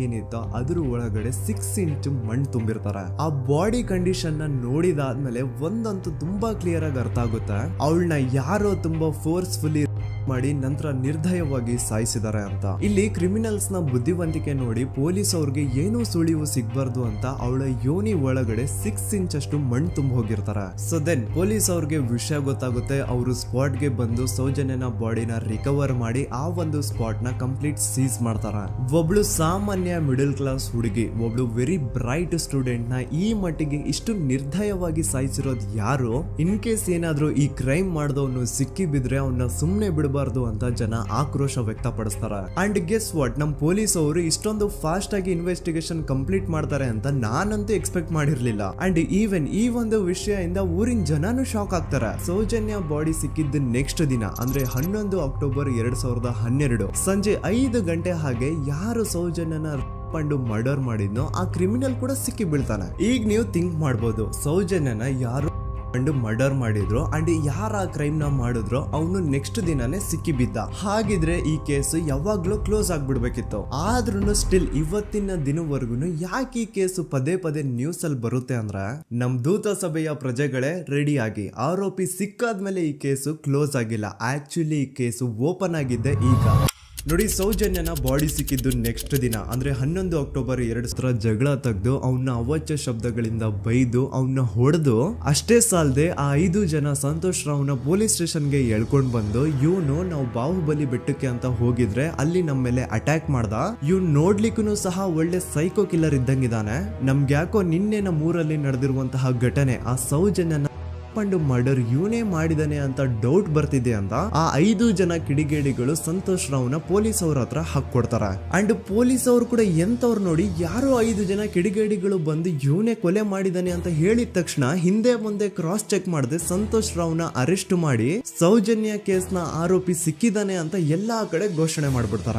ಏನಿತ್ತು ಅದ್ರ ಒಳಗಡೆ 6 ಇಂಚ್ ಮಣ್ಣು ತುಂಬಿರ್ತಾರೆ. ಆ ಬಾಡಿ ಕಂಡೀಷನ್ ನ ನೋಡಿದಾದ್ಮೇಲೆ ಒಂದಂತೂ ತುಂಬಾ ಕ್ಲಿಯರ್ ಆಗಿ ಅರ್ಥ ಆಗುತ್ತೆ, ಅವಳನ್ನ ಯಾರೋ ತುಂಬಾ ಫೋರ್ಸ್ಫುಲಿ ಮಾಡಿ ನಂತರ ನಿರ್ದಯವಾಗಿ ಸಾಯಿಸಿದ್ದಾರೆ ಅಂತ. ಇಲ್ಲಿ ಕ್ರಿಮಿನಲ್ಸ್ ನ ಬುದ್ಧಿವಂತಿಕೆ ನೋಡಿ ಪೊಲೀಸ್ ಅವ್ರಿಗೆ ಏನೂ ಸುಳಿವು ಸಿಗ್ಬಾರ್ದು ಅಂತ ಅವಳ ಯೋನಿ ಒಳಗಡೆ 6 ಇಂಚ್ ಅಷ್ಟು ಮಣ್ಣು ತುಂಬ ಹೋಗಿರ್ತಾರೆ. ಸೊ ದೆನ್ ಪೊಲೀಸ್ ಅವ್ರಿಗೆ ವಿಷಯ ಗೊತ್ತಾಗುತ್ತೆ. ಅವರು ಸ್ಪಾಟ್ ಗೆ ಬಂದು ಸೌಜನ್ಯನ ಬಾಡಿನ ರಿಕವರ್ ಮಾಡಿ ಆ ಒಂದು ಸ್ಪಾಟ್ ನ ಕಂಪ್ಲೀಟ್ ಸೀಸ್ ಮಾಡ್ತಾರೆ. ಒಬ್ಳು ಸಾಮಾನ್ಯ ಮಿಡಲ್ ಕ್ಲಾಸ್ ಹುಡುಗಿ, ಒಬ್ಳು ವೆರಿ ಬ್ರೈಟ್ ಸ್ಟೂಡೆಂಟ್ ನ ಈ ಮಟ್ಟಿಗೆ ಇಷ್ಟು ನಿರ್ದಯವಾಗಿ ಸಾಯಿಸಿರೋದು ಯಾರು? ಇನ್ ಕೇಸ್ ಏನಾದ್ರೂ ಈ ಕ್ರೈಮ್ ಮಾಡಿದವನು ಸಿಕ್ಕಿ ಬಿದ್ರೆ ಅವನ್ನ ಸುಮ್ನೆ ಬಿಡಬಾರ್ದು ಅಂತ ಜನ ಆಕ್ರೋಶ ವ್ಯಕ್ತಪಡಿಸ್ತಾರೆ. ಅಂಡ್ ಗೆಸ್ ವಾಟ್, ನಮ್ ಪೊಲೀಸ್ ಅವರು ಇಷ್ಟೊಂದು ಫಾಸ್ಟ್ ಆಗಿ ಇನ್ವೆಸ್ಟಿಗೇಷನ್ ಕಂಪ್ಲೀಟ್ ಮಾಡ್ತಾರೆ ಅಂತ ನಾನಂತೂ ಎಕ್ಸ್ಪೆಕ್ಟ್ ಮಾಡಿರ್ಲಿಲ್ಲ. ಅಂಡ್ ಈವನ್ ಈ ಒಂದು ವಿಷಯದಿಂದ ಊರಿನ ಜನನು ಶಾಕ್ ಆಗ್ತಾರೆ. ಸೌಜನ್ಯ ಬಾಡಿ ಸಿಕ್ಕಿದ್ದ ನೆಕ್ಸ್ಟ್ ದಿನ ಅಂದ್ರೆ 11 ಅಕ್ಟೋಬರ್ 2012 ಸಂಜೆ 5 ಗಂಟೆ ಹಾಗೆ ಯಾರು ಸೌಜನ್ಯನ ಮರ್ಡರ್ ಮಾಡಿದ್ನೋ ಆ ಕ್ರಿಮಿನಲ್ ಕೂಡ ಸಿಕ್ಕಿ ಬೀಳ್ತಾನೆ. ಈಗ ನೀವು ಥಿಂಕ್ ಮಾಡ್ಬೋದು, ಸೌಜನ್ಯನ ಯಾರು ಮರ್ಡರ್ ಮಾಡಿದ್ರು ಅಂಡ್ ಯಾರ ಕ್ರೈಮ್ ನ ಮಾಡಿದ್ರು ಅವನು ನೆಕ್ಸ್ಟ್ ದಿನಾನೇ ಸಿಕ್ಕಿ ಬಿದ್ದ. ಹಾಗಿದ್ರೆ ಈ ಕೇಸ್ ಯಾವಾಗ್ಲೂ ಕ್ಲೋಸ್ ಆಗ್ಬಿಡ್ಬೇಕಿತ್ತು. ಆದ್ರೂ ಸ್ಟಿಲ್ ಇವತ್ತಿನ ದಿನವರೆಗೂ ಯಾಕೆ ಈ ಕೇಸು ಪದೇ ಪದೇ ನ್ಯೂಸ್ ಅಲ್ಲಿ ಬರುತ್ತೆ ಅಂದ್ರೆ, ನಮ್ ದೂತ ಸಭೆಯ ಪ್ರಜೆಗಳೇ ರೆಡಿ ಆಗಿ, ಆರೋಪಿ ಸಿಕ್ಕಾದ್ಮೇಲೆ ಈ ಕೇಸು ಕ್ಲೋಸ್ ಆಗಿಲ್ಲ. ಆಕ್ಚುಲಿ ಈ ಕೇಸು ಓಪನ್ ಆಗಿದ್ದೆ ಈಗ. ನೋಡಿ, ಸೌಜನ್ಯನ ಬಾಡಿ ಸಿಕ್ಕಿದ್ದು ನೆಕ್ಸ್ಟ್ ದಿನ ಅಂದ್ರೆ 11 ಅಕ್ಟೋಬರ್ 2000 ಜಗಳ ತೆಗೆದು ಅವನ್ನ ಅವಾಚ್ಯ ಶಬ್ದಗಳಿಂದ ಬೈದು ಅವನ್ನ ಹೊಡೆದು ಅಷ್ಟೇ ಸಾಲದೆ ಆ 5 ಜನ ಸಂತೋಷ್ ರಾವ್ನ ಪೊಲೀಸ್ ಸ್ಟೇಷನ್ಗೆ ಎಳ್ಕೊಂಡ್ ಬಂದು ಇವನು ನಾವು ಬಾಹುಬಲಿ ಬೆಟ್ಟಕ್ಕೆ ಅಂತ ಹೋಗಿದ್ರೆ ಅಲ್ಲಿ ನಮ್ಮ ಮೇಲೆ ಅಟ್ಯಾಕ್ ಮಾಡ್ದ, ಇವ್ನು ನೋಡ್ಲಿಕ್ಕೂ ಸಹ ಒಳ್ಳೆ ಸೈಕೋ ಕಿಲ್ಲರ್ ಇದ್ದಂಗಿದಾನೆ, ನಮ್ಗೆ ಯಾಕೋ ನಿನ್ನೆ ನಮ್ಮೂರಲ್ಲಿ ನಡೆದಿರುವಂತಹ ಘಟನೆ ಆ ಸೌಜನ್ಯನ ಮರ್ಡರ್ ಇವನೇ ಮಾಡಿದಾನೆ ಅಂತ ಡೌಟ್ ಬರ್ತಿದೆ ಅಂತ ಆ 5 ಜನ ಕಿಡಿಗೇಡಿಗಳು ಸಂತೋಷ್ ರಾವ್ನ ಪೊಲೀಸ್ ಅವ್ರ ಹತ್ರ ಹಾಕೊಡ್ತಾರ. ಅಂಡ್ ಪೊಲೀಸ್ ಅವರು ಕೂಡ ಎಂತವ್ರು ನೋಡಿ, ಯಾರೋ 5 ಜನ ಕಿಡಿಗೇಡಿಗಳು ಬಂದು ಇವನೇ ಕೊಲೆ ಮಾಡಿದಾನೆ ಅಂತ ಹೇಳಿದ ತಕ್ಷಣ ಹಿಂದೆ ಮುಂದೆ ಕ್ರಾಸ್ ಚೆಕ್ ಮಾಡದೆ ಸಂತೋಷ್ ರಾವ್ನ ಅರೆಸ್ಟ್ ಮಾಡಿ ಸೌಜನ್ಯ ಕೇಸ್ ನ ಆರೋಪಿ ಸಿಕ್ಕಿದಾನೆ ಅಂತ ಎಲ್ಲಾ ಕಡೆ ಘೋಷಣೆ ಮಾಡ್ಬಿಡ್ತಾರ.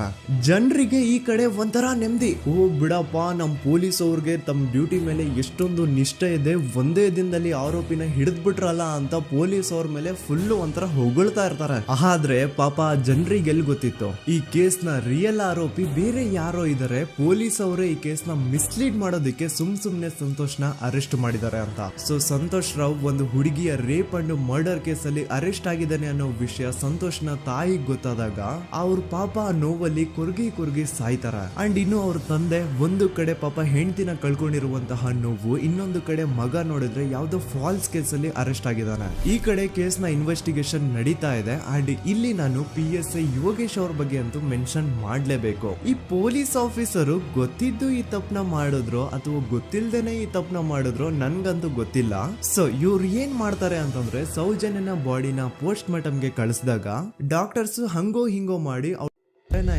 ಜನರಿಗೆ ಈ ಕಡೆ ಒಂಥರ ನೆಮ್ಮದಿ, ಓ ಬಿಡಪ್ಪ ನಮ್ ಪೊಲೀಸ್ ಅವ್ರಿಗೆ ತಮ್ಮ ಡ್ಯೂಟಿ ಮೇಲೆ ಎಷ್ಟೊಂದು ನಿಷ್ಠೆ ಇದೆ, ಒಂದೇ ದಿನದಲ್ಲಿ ಆರೋಪಿನ ಹಿಡಿದ್ಬಿಟ್ರಲ್ಲ ಅಂತ ಪೊಲೀಸ್ ಅವ್ರ ಮೇಲೆ ಫುಲ್ ಒಂಥರ ಹೊಗಳ್ತಾ ಇರ್ತಾರೆ. ಆದ್ರೆ ಪಾಪ ಜನರಿಗೆ ಎಲ್ಲಿ ಗೊತ್ತಿತ್ತು ಈ ಕೇಸ್ ನ ರಿಯಲ್ ಆರೋಪಿ ಬೇರೆ ಯಾರೋ ಇದಾರೆ, ಪೊಲೀಸ್ ಅವರೇ ಈ ಕೇಸ್ ನ ಮಿಸ್ಲೀಡ್ ಮಾಡೋದಕ್ಕೆ ಸುಮ್ನೆ ಸಂತೋಷ್ ನ ಅರೆಸ್ಟ್ ಮಾಡಿದ್ದಾರೆ ಅಂತ. ಸೊ ಸಂತೋಷ್ ರಾವ್ ಒಂದು ಹುಡುಗಿಯ ರೇಪ್ ಅಂಡ್ ಮರ್ಡರ್ ಕೇಸ್ ಅಲ್ಲಿ ಅರೆಸ್ಟ್ ಆಗಿದ್ದಾನೆ ಅನ್ನೋ ವಿಷಯ ಸಂತೋಷ್ ನ ತಾಯಿಗೆ ಗೊತ್ತಾದಾಗ ಅವ್ರ ಪಾಪ ನೋವಲ್ಲಿ ಕುರ್ಗಿ ಸಾಯ್ತಾರ. ಅಂಡ್ ಇನ್ನು ಅವ್ರ ತಂದೆ ಒಂದು ಕಡೆ ಪಾಪ ಹೆಂಡತಿನ ಕಳ್ಕೊಂಡಿರುವಂತಹ ನೋವು, ಇನ್ನೊಂದು ಕಡೆ ಮಗ ನೋಡಿದ್ರೆ ಯಾವ್ದೋ ಫಾಲ್ಸ್ ಕೇಸ್ ಅಲ್ಲಿ ಅರೆಸ್ಟ್ ಆಗಿದ್ದಾನೆ. ಈ ಕಡೆ ಕೇಸ್ ನ ಇನ್ವೆಸ್ಟಿಗೇಷನ್ ನಡೀತಾ ಇದೆ. ಅಂಡ್ ಇಲ್ಲಿ ನಾನು PSI ಯೋಗೇಶ್ ಅವ್ರ ಬಗ್ಗೆ ಅಂತೂ ಮೆನ್ಷನ್ ಮಾಡ್ಲೇಬೇಕು. ಈ ಪೊಲೀಸ್ ಆಫೀಸರು ಗೊತ್ತಿದ್ದು ಈ ತಪ್ಪನ ಮಾಡಿದ್ರು ಅಥವಾ ಗೊತ್ತಿಲ್ದೇನೆ ಈ ತಪ್ಪನ ಮಾಡಿದ್ರು ನನ್ಗಂತೂ ಗೊತ್ತಿಲ್ಲ. ಸೊ ಇವ್ರು ಏನ್ ಮಾಡ್ತಾರೆ ಅಂತಂದ್ರೆ, ಸೌಜನ್ಯನ ಬಾಡಿನ ಪೋಸ್ಟ್ ಮಾರ್ಟಮ್ ಗೆ ಕಳಿಸಿದಾಗ ಡಾಕ್ಟರ್ಸ್ ಹಂಗೋ ಹಿಂಗೋ ಮಾಡಿ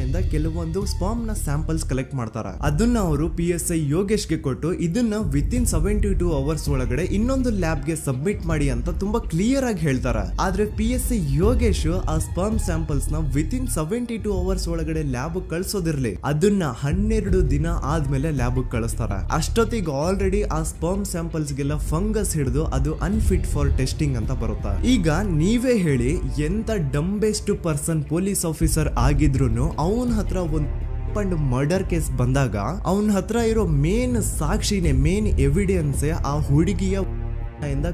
ಇಂದ ಕೆಲವೊಂದು ಸ್ಪರ್ಮ್ ನ ಸ್ಯಾಂಪಲ್ಸ್ ಕಲೆಕ್ಟ್ ಮಾಡ್ತಾರೆ. ಅದನ್ನ ಅವರು PSI ಯೋಗೇಶ್ ಗೆ ಕೊಟ್ಟು ಇದನ್ನ ವಿತಿನ್ 72 ಅವರ್ಸ್ ಒಳಗಡೆ ಇನ್ನೊಂದು ಲ್ಯಾಬ್ ಗೆ ಸಬ್ಮಿಟ್ ಮಾಡಿ ಅಂತ ತುಂಬಾ ಕ್ಲಿಯರ್ ಆಗಿ ಹೇಳ್ತಾರೆ. ಆದ್ರೆ PSI ಯೋಗೇಶ್ ಆ ಸ್ಪರ್ಮ್ ಸ್ಯಾಂಪಲ್ಸ್ ನ ವಿತಿನ್ 72 ಅವರ್ಸ್ ಒಳಗಡೆ ಲ್ಯಾಬ್ ಕಳ್ಸೋದಿರ್ಲಿ, ಅದನ್ನ 12 ದಿನ ಆದ್ಮೇಲೆ ಲ್ಯಾಬ್ ಕಳಿಸ್ತಾರೆ. ಅಷ್ಟೊತ್ತಿಗೆ ಆಲ್ರೆಡಿ ಆ ಸ್ಪರ್ಮ್ ಸ್ಯಾಂಪಲ್ಸ್ ಗೆಲ್ಲ ಫಂಗಸ್ ಹಿಡಿದು ಅದು ಅನ್ಫಿಟ್ ಫಾರ್ ಟೆಸ್ಟಿಂಗ್ ಅಂತ ಬರುತ್ತೆ. ಈಗ ನೀವೇ ಹೇಳಿ, ಎಂತ ಡಂಬೆಸ್ಟ್ ಪರ್ಸನ್ ಪೊಲೀಸ್ ಆಫೀಸರ್ ಆಗಿದ್ರು ಅವನ ಹತ್ರ ಒಂದು ಮರ್ಡರ್ ಕೇಸ್ ಬಂದಾಗ ಅವನ ಹತ್ರ ಇರೋ ಮೇನ್ ಸಾಕ್ಷಿನೇ, ಮೇನ್ ಎವಿಡೆನ್ಸ್ ಆ ಹುಡುಗಿಯ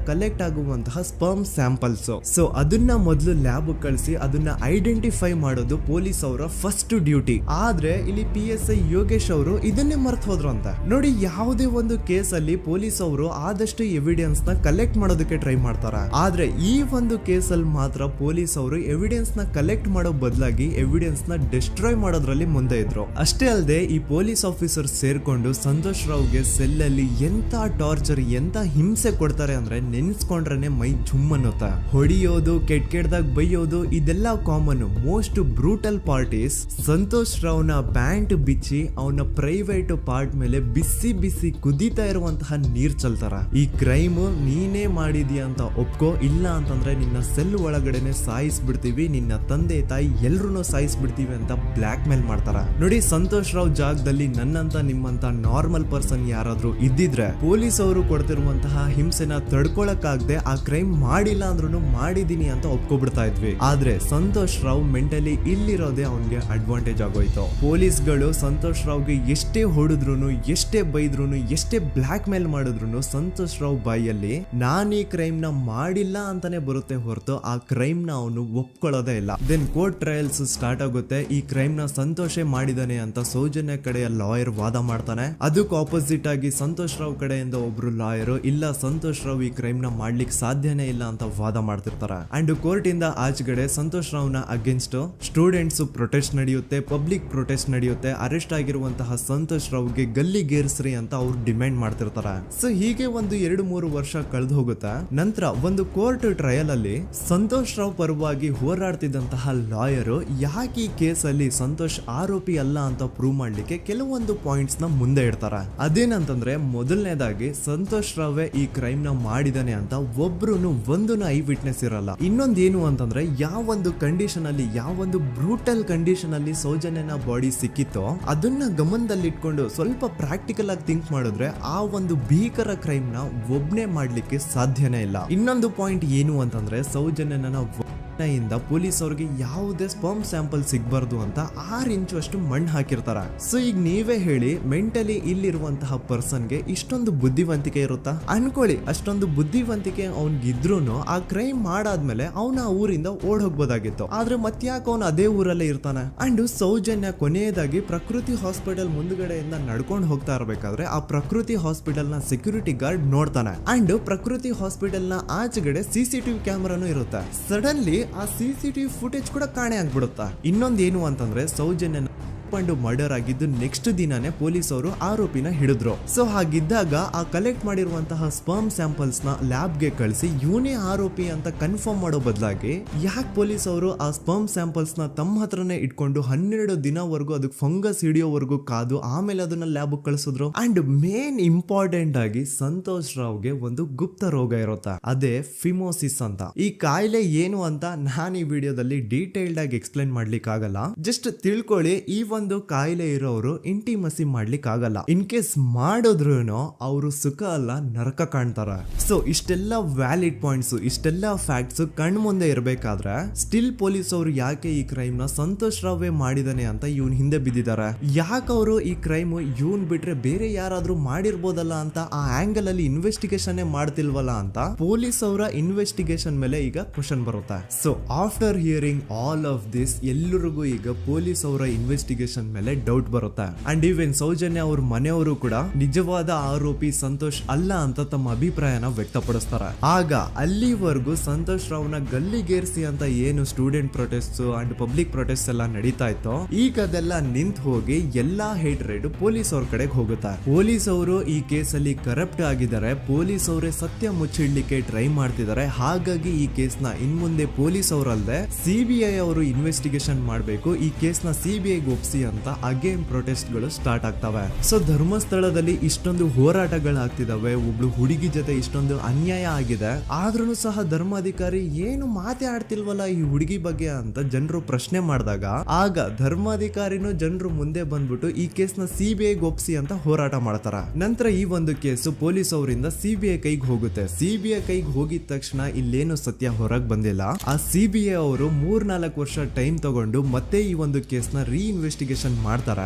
ಕಲೆಕ್ಟ್ ಆಗುವಂತಹ ಸ್ಪರ್ಮ್ ಸ್ಯಾಂಪಲ್ಸ್. ಸೊ ಅದನ್ನ ಮೊದಲು ಲ್ಯಾಬ್ ಕಳಿಸಿ ಅದನ್ನ ಐಡೆಂಟಿಫೈ ಮಾಡೋದು ಪೊಲೀಸ್ ಅವರ ಫಸ್ಟ್ ಡ್ಯೂಟಿ. ಆದ್ರೆ ಇಲ್ಲಿ PSI ಯೋಗೇಶ್ ಅವರು ಇದನ್ನೇ ಮರ್ತು ಹೋದ್ರು ಅಂತ ನೋಡಿ. ಯಾವುದೇ ಒಂದು ಕೇಸ್ ಅಲ್ಲಿ ಪೊಲೀಸ್ ಅವರು ಆದಷ್ಟು ಎವಿಡೆನ್ಸ್ ನ ಕಲೆಕ್ಟ್ ಮಾಡೋದಕ್ಕೆ ಟ್ರೈ ಮಾಡ್ತಾರೆ. ಆದ್ರೆ ಈ ಒಂದು ಕೇಸ್ ಅಲ್ಲಿ ಮಾತ್ರ ಪೊಲೀಸ್ ಅವರು ಎವಿಡೆನ್ಸ್ ನ ಕಲೆಕ್ಟ್ ಮಾಡೋ ಬದಲಾಗಿ ಎವಿಡೆನ್ಸ್ ನ ಡಿಸ್ಟ್ರಾಯ್ ಮಾಡೋದ್ರಲ್ಲಿ ಮುಂದೆ ಇದ್ರು. ಅಷ್ಟೇ ಅಲ್ಲದೆ ಈ ಪೊಲೀಸ್ ಆಫೀಸರ್ ಸೇರ್ಕೊಂಡು ಸಂತೋಷ್ ರಾವ್ಗೆ ಸೆಲ್ ಅಲ್ಲಿ ಎಂತ ಟಾರ್ಚರ್, ಎಂತ ಹಿಂಸೆ ಕೊಡ್ತಾರೆ ಅಂದ್ರೆ ನೆನ್ಸ್ಕೊಂಡ್ರೆ ಮೈ ಜುಮ್ ಅನ್ನುತ್ತ. ಹೊಡಿಯೋದು, ಕೆಟ್ಟದಾಗ ಬೈಯೋದು ಇದೆಲ್ಲ common. Most brutal parties Santosh ರಾವ್ನ ಪ್ಯಾಂಟ್ ಬಿಚ್ಚಿ ಅವನ ಪ್ರೈವೇಟ್ ಪಾರ್ಟ್ ಮೇಲೆ ಬಿಸಿ ಬಿಸಿ ಕುದೀತಾ ಇರುವಂತಹ ನೀರ್ ಚಲ್ತಾರ. ಈ ಕ್ರೈಮ್ ನೀನೇ ಮಾಡಿದ್ಯಾ ಅಂತ ಒಪ್ಕೋ, ಇಲ್ಲ ಅಂತಂದ್ರೆ ನಿನ್ನ ಸೆಲ್ ಒಳಗಡೆನೆ ಸಾಯಿಸ್ಬಿಡ್ತೀವಿ, ನಿನ್ನ ತಂದೆ ತಾಯಿ ಎಲ್ರು ಸಾಯಿಸ್ಬಿಡ್ತೀವಿ ಅಂತ ಬ್ಲಾಕ್ ಮೇಲ್ ಮಾಡ್ತಾರ. ನೋಡಿ, ಸಂತೋಷ್ ರಾವ್ ಜಾಗದಲ್ಲಿ ನನ್ನಂತ ನಿಮ್ಮಂತ ನಾರ್ಮಲ್ ಪರ್ಸನ್ ಯಾರಾದ್ರೂ ಇದ್ದಿದ್ರೆ ಪೊಲೀಸ್ ಅವರು ಕೊಡ್ತಿರುವಂತಹ ಹಿಂಸೆನ ತಡ್ಕೊಳಕ್ಕಾಗದೆ ಆ ಕ್ರೈಮ್ ಮಾಡಿಲ್ಲ ಅಂದ್ರೂ ಮಾಡಿದೀನಿ ಅಂತ ಒಪ್ಕೊಬಿಡ್ತಾ ಇದ್ವಿ. ಆದ್ರೆ ಸಂತೋಷ್ ರಾವ್ ಮೆಂಟಲಿ ಇಲ್ಲಿರೋದೇ ಅವನ್ಗೆ ಅಡ್ವಾಂಟೇಜ್ ಆಗೋಯ್ತು. ಪೊಲೀಸ್ಗಳು ಸಂತೋಷ್ ರಾವ್ಗೆ ಎಷ್ಟೇ ಹೊಡೆದ್ರು, ಎಷ್ಟೇ ಬೈದ್ರು, ಎಷ್ಟೇ ಬ್ಲಾಕ್ ಮೇಲ್ ಮಾಡಿದ್ರು ಸಂತೋಷ್ ರಾವ್ ಬಾಯಲ್ಲಿ ನಾನ್ ಈ ಕ್ರೈಮ್ ನ ಮಾಡಿಲ್ಲ ಅಂತಾನೆ ಬರುತ್ತೆ ಹೊರತು ಆ ಕ್ರೈಮ್ ನ ಅವನು ಒಪ್ಕೊಳ್ಳೋದೇ ಇಲ್ಲ. ದೆನ್ ಕೋರ್ಟ್ ಟ್ರಯಲ್ಸ್ ಸ್ಟಾರ್ಟ್ ಆಗುತ್ತೆ. ಈ ಕ್ರೈಮ್ ನ ಸಂತೋಷೇ ಮಾಡಿದಾನೆ ಅಂತ ಸೌಜನ್ಯ ಕಡೆಯ ಲಾಯರ್ ವಾದ ಮಾಡ್ತಾನೆ. ಅದಕ್ಕೆ ಆಪೋಸಿಟ್ ಆಗಿ ಸಂತೋಷ್ ರಾವ್ ಕಡೆಯಿಂದ ಒಬ್ರು ಲಾಯರ್ ಇಲ್ಲ ಸಂತೋಷ್ ರಾವ್ ಈ ಕ್ರೈಮ್ ನ ಮಾಡ್ಲಿಕ್ಕೆ ಸಾಧ್ಯನೇ ಇಲ್ಲ ಅಂತ ವಾದ ಮಾಡ್ತಿರ್ತಾರೆ. ಅಂಡ್ ಕೋರ್ಟ್ ಇಂದ ಆಚೆಗಡೆ ಸಂತೋಷ್ ರಾವ್ ನ ಅಗೇನ್ಸ್ಟ್ ಸ್ಟೂಡೆಂಟ್ಸ್ ಪ್ರೊಟೆಸ್ಟ್ ನಡೆಯುತ್ತೆ, ಪಬ್ಲಿಕ್ ಪ್ರೊಟೆಸ್ಟ್ ನಡೆಯುತ್ತೆ. ಅರೆಸ್ಟ್ ಆಗಿರುವಂತಹ ಸಂತೋಷ್ ರಾವ್ಗೆ ಗಲ್ಲಿಗೇರಿಸ್ರಿ ಅಂತ ಅವ್ರು ಡಿಮ್ಯಾಂಡ್ ಮಾಡ್ತಿರ್ತಾರೆ. ಸೊ ಹೀಗೆ ಒಂದು 2-3 ವರ್ಷ ಕಳೆದು ಹೋಗುತ್ತೆ. ನಂತರ ಒಂದು ಕೋರ್ಟ್ ಟ್ರಯಲ್ ಅಲ್ಲಿ ಸಂತೋಷ್ ರಾವ್ ಪರವಾಗಿ ಹೋರಾಡ್ತಿದ್ದಂತಹ ಲಾಯರ್ ಯಾಕೆ ಈ ಕೇಸ್ ಅಲ್ಲಿ ಸಂತೋಷ್ ಆರೋಪಿ ಅಲ್ಲ ಅಂತ ಪ್ರೂವ್ ಮಾಡ್ಲಿಕ್ಕೆ ಕೆಲವೊಂದು ಪಾಯಿಂಟ್ಸ್ ನ ಮುಂದೆ ಇಡ್ತಾರೆ. ಅದೇನಂತಂದ್ರೆ ಮೊದಲನೇದಾಗಿ ಸಂತೋಷ್ ರಾವೇ ಈ ಕ್ರೈಮ್ ನ ಮಾಡಿದಾನೆ ಅಂತ ಒಬ್ರುನು ಒಂದೂನು ಐ ವಿಟ್ನೆಸ್ ಇರಲ್ಲ. ಇನ್ನೊಂದೇನು ಅಂತಂದ್ರೆ ಯಾವೊಂದು ಕಂಡೀಷನ್ ಅಲ್ಲಿ, ಯಾವೊಂದು ಬ್ರೂಟಲ್ ಕಂಡೀಷನ್ ಅಲ್ಲಿ ಸೌಜನ್ಯನ ಬಾಡಿ ಸಿಕ್ಕಿತ್ತೋ ಅದನ್ನ ಗಮನದಲ್ಲಿಟ್ಕೊಂಡು ಸ್ವಲ್ಪ ಪ್ರಾಕ್ಟಿಕಲ್ ಆಗಿ ಥಿಂಕ್ ಮಾಡಿದ್ರೆ ಆ ಒಂದು ಭೀಕರ ಕ್ರೈಮ್ ನ ಒಬ್ನೇ ಮಾಡ್ಲಿಕ್ಕೆ ಸಾಧ್ಯನೇ ಇಲ್ಲ. ಇನ್ನೊಂದು ಪಾಯಿಂಟ್ ಏನು ಅಂತಂದ್ರೆ ಸೌಜನ್ಯನ ಇಂದ ಪೊಲೀಸ್ ಅವ್ರಿಗೆ ಯಾವುದೇ ಸ್ಪರ್ಮ್ ಸ್ಯಾಂಪಲ್ ಸಿಗ್ಬಾರ್ದು ಅಂತ 6 ಇಂಚು ಅಷ್ಟು ಮಣ್ಣು ಹಾಕಿರ್ತಾರ. ಸೊ ಈಗ ನೀವೇ ಹೇಳಿ, ಮೆಂಟಲಿ ಇಲ್ಲಿರುವಂತಹ ಪರ್ಸನ್ಗೆ ಇಷ್ಟೊಂದು ಬುದ್ಧಿವಂತಿಕೆ ಇರುತ್ತಾ ಅನ್ಕೊಳ್ಳಿ. ಅಷ್ಟೊಂದು ಬುದ್ಧಿವಂತಿಕೆ ಅವ್ನಿಗಿದ್ರೂನು ಆ ಕ್ರೈಮ್ ಮಾಡಾದ್ಮೇಲೆ ಅವನ ಆ ಊರಿಂದ ಓಡ್ ಹೋಗ್ಬೋದಾಗಿತ್ತು. ಆದ್ರೆ ಮತ್ತ್ಯಾಕೆ ಅವನು ಅದೇ ಊರಲ್ಲೇ ಇರ್ತಾನೆ. ಅಂಡ್ ಸೌಜನ್ಯ ಕೊನೆಯದಾಗಿ ಪ್ರಕೃತಿ ಹಾಸ್ಪಿಟಲ್ ಮುಂದ್ಗಡೆಯಿಂದ ನಡ್ಕೊಂಡು ಹೋಗ್ತಾ ಇರ್ಬೇಕಾದ್ರೆ ಆ ಪ್ರಕೃತಿ ಹಾಸ್ಪಿಟಲ್ ನ ಸೆಕ್ಯೂರಿಟಿ ಗಾರ್ಡ್ ನೋಡ್ತಾನೆ. ಅಂಡ್ ಪ್ರಕೃತಿ ಹಾಸ್ಪಿಟಲ್ ನ ಆಚೆಗಡೆ CCTV ಕ್ಯಾಮರಾನು ಇರುತ್ತೆ. ಸಡನ್ಲಿ ಆ CCTV ಫುಟೇಜ್ ಕೂಡ ಕಾಣೆ ಆಗ್ಬಿಡುತ್ತಾ. ಇನ್ನೊಂದೇನು ಅಂತಂದ್ರೆ ಸೌಜನ್ಯನ ಮರ್ಡರ್ ಆಗಿದ್ದು ನೆಕ್ಸ್ಟ್ ದಿನಾನೇ ಪೊಲೀಸ್ ಅವರು ಆರೋಪಿನ ಹಿಡಿದ್ರು. ಸೊ ಹಾಗಿದ್ದಾಗ ಆ ಕಲೆಕ್ಟ್ ಮಾಡಿರುವಂತಹ ಸ್ಪರ್ಮ್ ಸ್ಯಾಂಪಲ್ಸ್ ನ ಲ್ಯಾಬ್ ಗೆ ಕಳಿಸಿ ಇವನೇ ಆರೋಪಿ ಅಂತ ಕನ್ಫರ್ಮ್ ಮಾಡೋ ಬದಲಾಗಿ ಯಾಕೆ ಪೊಲೀಸ್ ಅವರು ಆ ಸ್ಪರ್ಮ್ ಸ್ಯಾಂಪಲ್ಸ್ ನ ತಮ್ಮ ಹತ್ರನೇ ಇಟ್ಕೊಂಡು 12 ದಿನವರೆಗೂ ಅದಕ್ಕೆ ಫಂಗಸ್ ಹಿಡಿಯೋವರೆಗೂ ಕಾದು ಆಮೇಲೆ ಅದನ್ನ ಲ್ಯಾಬ್ ಕಳಿಸಿದ್ರು. ಅಂಡ್ ಮೇನ್ ಇಂಪಾರ್ಟೆಂಟ್ ಆಗಿ ಸಂತೋಷ್ ರಾವ್ಗೆ ಒಂದು ಗುಪ್ತ ರೋಗ ಇರುತ್ತೆ, ಅದೇ ಫಿಮೋಸಿಸ್ ಅಂತ. ಈ ಕಾಯಿಲೆ ಏನು ಅಂತ ನಾನು ಈ ವಿಡಿಯೋದಲ್ಲಿ ಡೀಟೇಲ್ಡ್ ಆಗಿ ಎಕ್ಸ್ಪ್ಲೈನ್ ಮಾಡ್ಲಿಕ್ಕೆ ಆಗಲ್ಲ. ಜಸ್ಟ್ ತಿಳ್ಕೊಳ್ಳಿ, ಈ ಒಂದು ಕಾಯಿಲೆ ಇರೋರು ಇಂಟಿಮಸಿ ಮಾಡ್ಲಿಕ್ಕೆ ಆಗಲ್ಲ. ಇನ್ ಕೇಸ್ ಮಾಡಿದ್ರು ಅವರು ಸುಖ ಅಲ್ಲ ನರಕ ಕಾಣ್ತಾರ. ಸೊ ಇಷ್ಟೆಲ್ಲ ವ್ಯಾಲಿಡ್ ಪಾಯಿಂಟ್ಸ್, ಇಷ್ಟೆಲ್ಲ ಫ್ಯಾಕ್ಟ್ಸ್ ಕಣ್ ಮುಂದೆ ಇರಬೇಕಾದ್ರೆ ಸ್ಟಿಲ್ ಪೊಲೀಸ್ ಅವರು ಯಾಕೆ ಈ ಕ್ರೈಮ್ ನ ಸಂತೋಷ್ ರಾವೇ ಮಾಡಿದಾನೆ ಅಂತ ಇವನ್ ಹಿಂದೆ ಬಿದ್ದಿದ್ದಾರೆ. ಯಾಕೆ ಅವರು ಈ ಕ್ರೈಮ್ ಇವನ್ ಬಿಟ್ರೆ ಬೇರೆ ಯಾರಾದ್ರೂ ಮಾಡಿರ್ಬೋದಲ್ಲ ಅಂತ ಆ ಆಂಗಲ್ ಅಲ್ಲಿ ಇನ್ವೆಸ್ಟಿಗೇಷನ್ ಮಾಡ್ತಿಲ್ವಲ್ಲ ಅಂತ ಪೊಲೀಸ್ ಅವರ ಇನ್ವೆಸ್ಟಿಗೇಷನ್ ಮೇಲೆ ಈಗ ಕ್ವಶನ್ ಬರುತ್ತೆ. So after hearing all of this ಎಲ್ಲರಿಗೂ ಈಗ ಪೊಲೀಸ್ ಅವರ ಇನ್ವೆಸ್ಟಿಗೇಷನ್ ಮೇಲೆ ಡೌಟ್ ಬರುತ್ತೆ. ಅಂಡ್ ಈವನ್ ಸೌಜನ್ಯ ಅವ್ರ ಮನೆಯವರು ಕೂಡ ನಿಜವಾದ ಆರೋಪಿ ಸಂತೋಷ್ ಅಲ್ಲ ಅಂತ ತಮ್ಮ ಅಭಿಪ್ರಾಯನ ವ್ಯಕ್ತಪಡಿಸ್ತಾರೆ. ಆಗ ಅಲ್ಲಿವರೆಗೂ ಸಂತೋಷ್ ರಾವ್ನ ಗಲ್ಲಿಗೇರಿಸಿ ಅಂತ ಏನು student protest and public protest ಎಲ್ಲ ನಡೀತಾ ಇತ್ತು, ಈಗ ಅದೆಲ್ಲ ನಿಂತು ಹೋಗಿ ಎಲ್ಲಾ ಹೇಟ್ ರೇಟ್ ಪೊಲೀಸ್ ಅವ್ರ ಕಡೆಗೆ ಹೋಗುತ್ತೆ. ಪೊಲೀಸ್ ಅವರು ಈ ಕೇಸಲ್ಲಿ ಕರಪ್ಟ್ ಆಗಿದ್ದಾರೆ, ಪೊಲೀಸ್ ಅವರೇ ಸತ್ಯ ಮುಚ್ಚಿಡ್ಲಿಕ್ಕೆ ಟ್ರೈ ಮಾಡ್ತಿದ್ದಾರೆ. ಹಾಗಾಗಿ ಈ ಕೇಸ್ ನ ಇನ್ ಮುಂದೆ ಪೊಲೀಸ್ ಅವರಲ್ಲದೆ CBI ಅವರು ಇನ್ವೆಸ್ಟಿಗೇಷನ್ ಮಾಡಬೇಕು, ಈ ಕೇಸ್ ನ CBI ಒಪ್ಸಿ ಅಂತ ಅಗೇನ್ ಪ್ರೊಟೆಸ್ಟ್ ಗಳು ಸ್ಟಾರ್ಟ್ ಆಗ್ತವೆ. ಸೊ ಧರ್ಮಸ್ಥಳದಲ್ಲಿ ಇಷ್ಟೊಂದು ಹೋರಾಟಗಳಾಗ್ತಿದಾವೆ, ಒಬ್ಳು ಹುಡುಗಿ ಜೊತೆ ಇಷ್ಟೊಂದು ಅನ್ಯಾಯ ಆಗಿದೆ, ಆದ್ರೂ ಸಹ ಧರ್ಮಾಧಿಕಾರಿ ಏನು ಮಾತೇ ಆಡ್ತಿಲ್ವಲ್ಲ ಈ ಹುಡುಗಿ ಬಗ್ಗೆ ಅಂತ ಜನರು ಪ್ರಶ್ನೆ ಮಾಡಿದಾಗ ಆಗ ಧರ್ಮಾಧಿಕಾರಿನೂ ಜನರು ಮುಂದೆ ಬಂದ್ಬಿಟ್ಟು ಈ ಕೇಸ್ ನ CBI ಒಪ್ಸಿ ಅಂತ ಹೋರಾಟ ಮಾಡ್ತಾರ. ನಂತರ ಈ ಒಂದು ಕೇಸು ಪೊಲೀಸ್ ಅವರಿಂದ CBI ಕೈಗೆ ಹೋಗುತ್ತೆ. CBI ಕೈಗೆ ಹೋಗಿದ ತಕ್ಷಣ ಇಲ್ಲೇನು ಸತ್ಯ ಹೊರಗೆ ಬಂದಿಲ್ಲ. ಆ CBI ಅವರು 3-4 ವರ್ಷ ಟೈಮ್ ತಗೊಂಡು ಮತ್ತೆ ಈ ಒಂದು ಕೇಸ್ ನ ಇನ್ವೆಸ್ಟಿಗೇಷನ್ ಮಾಡ್ತಾರ.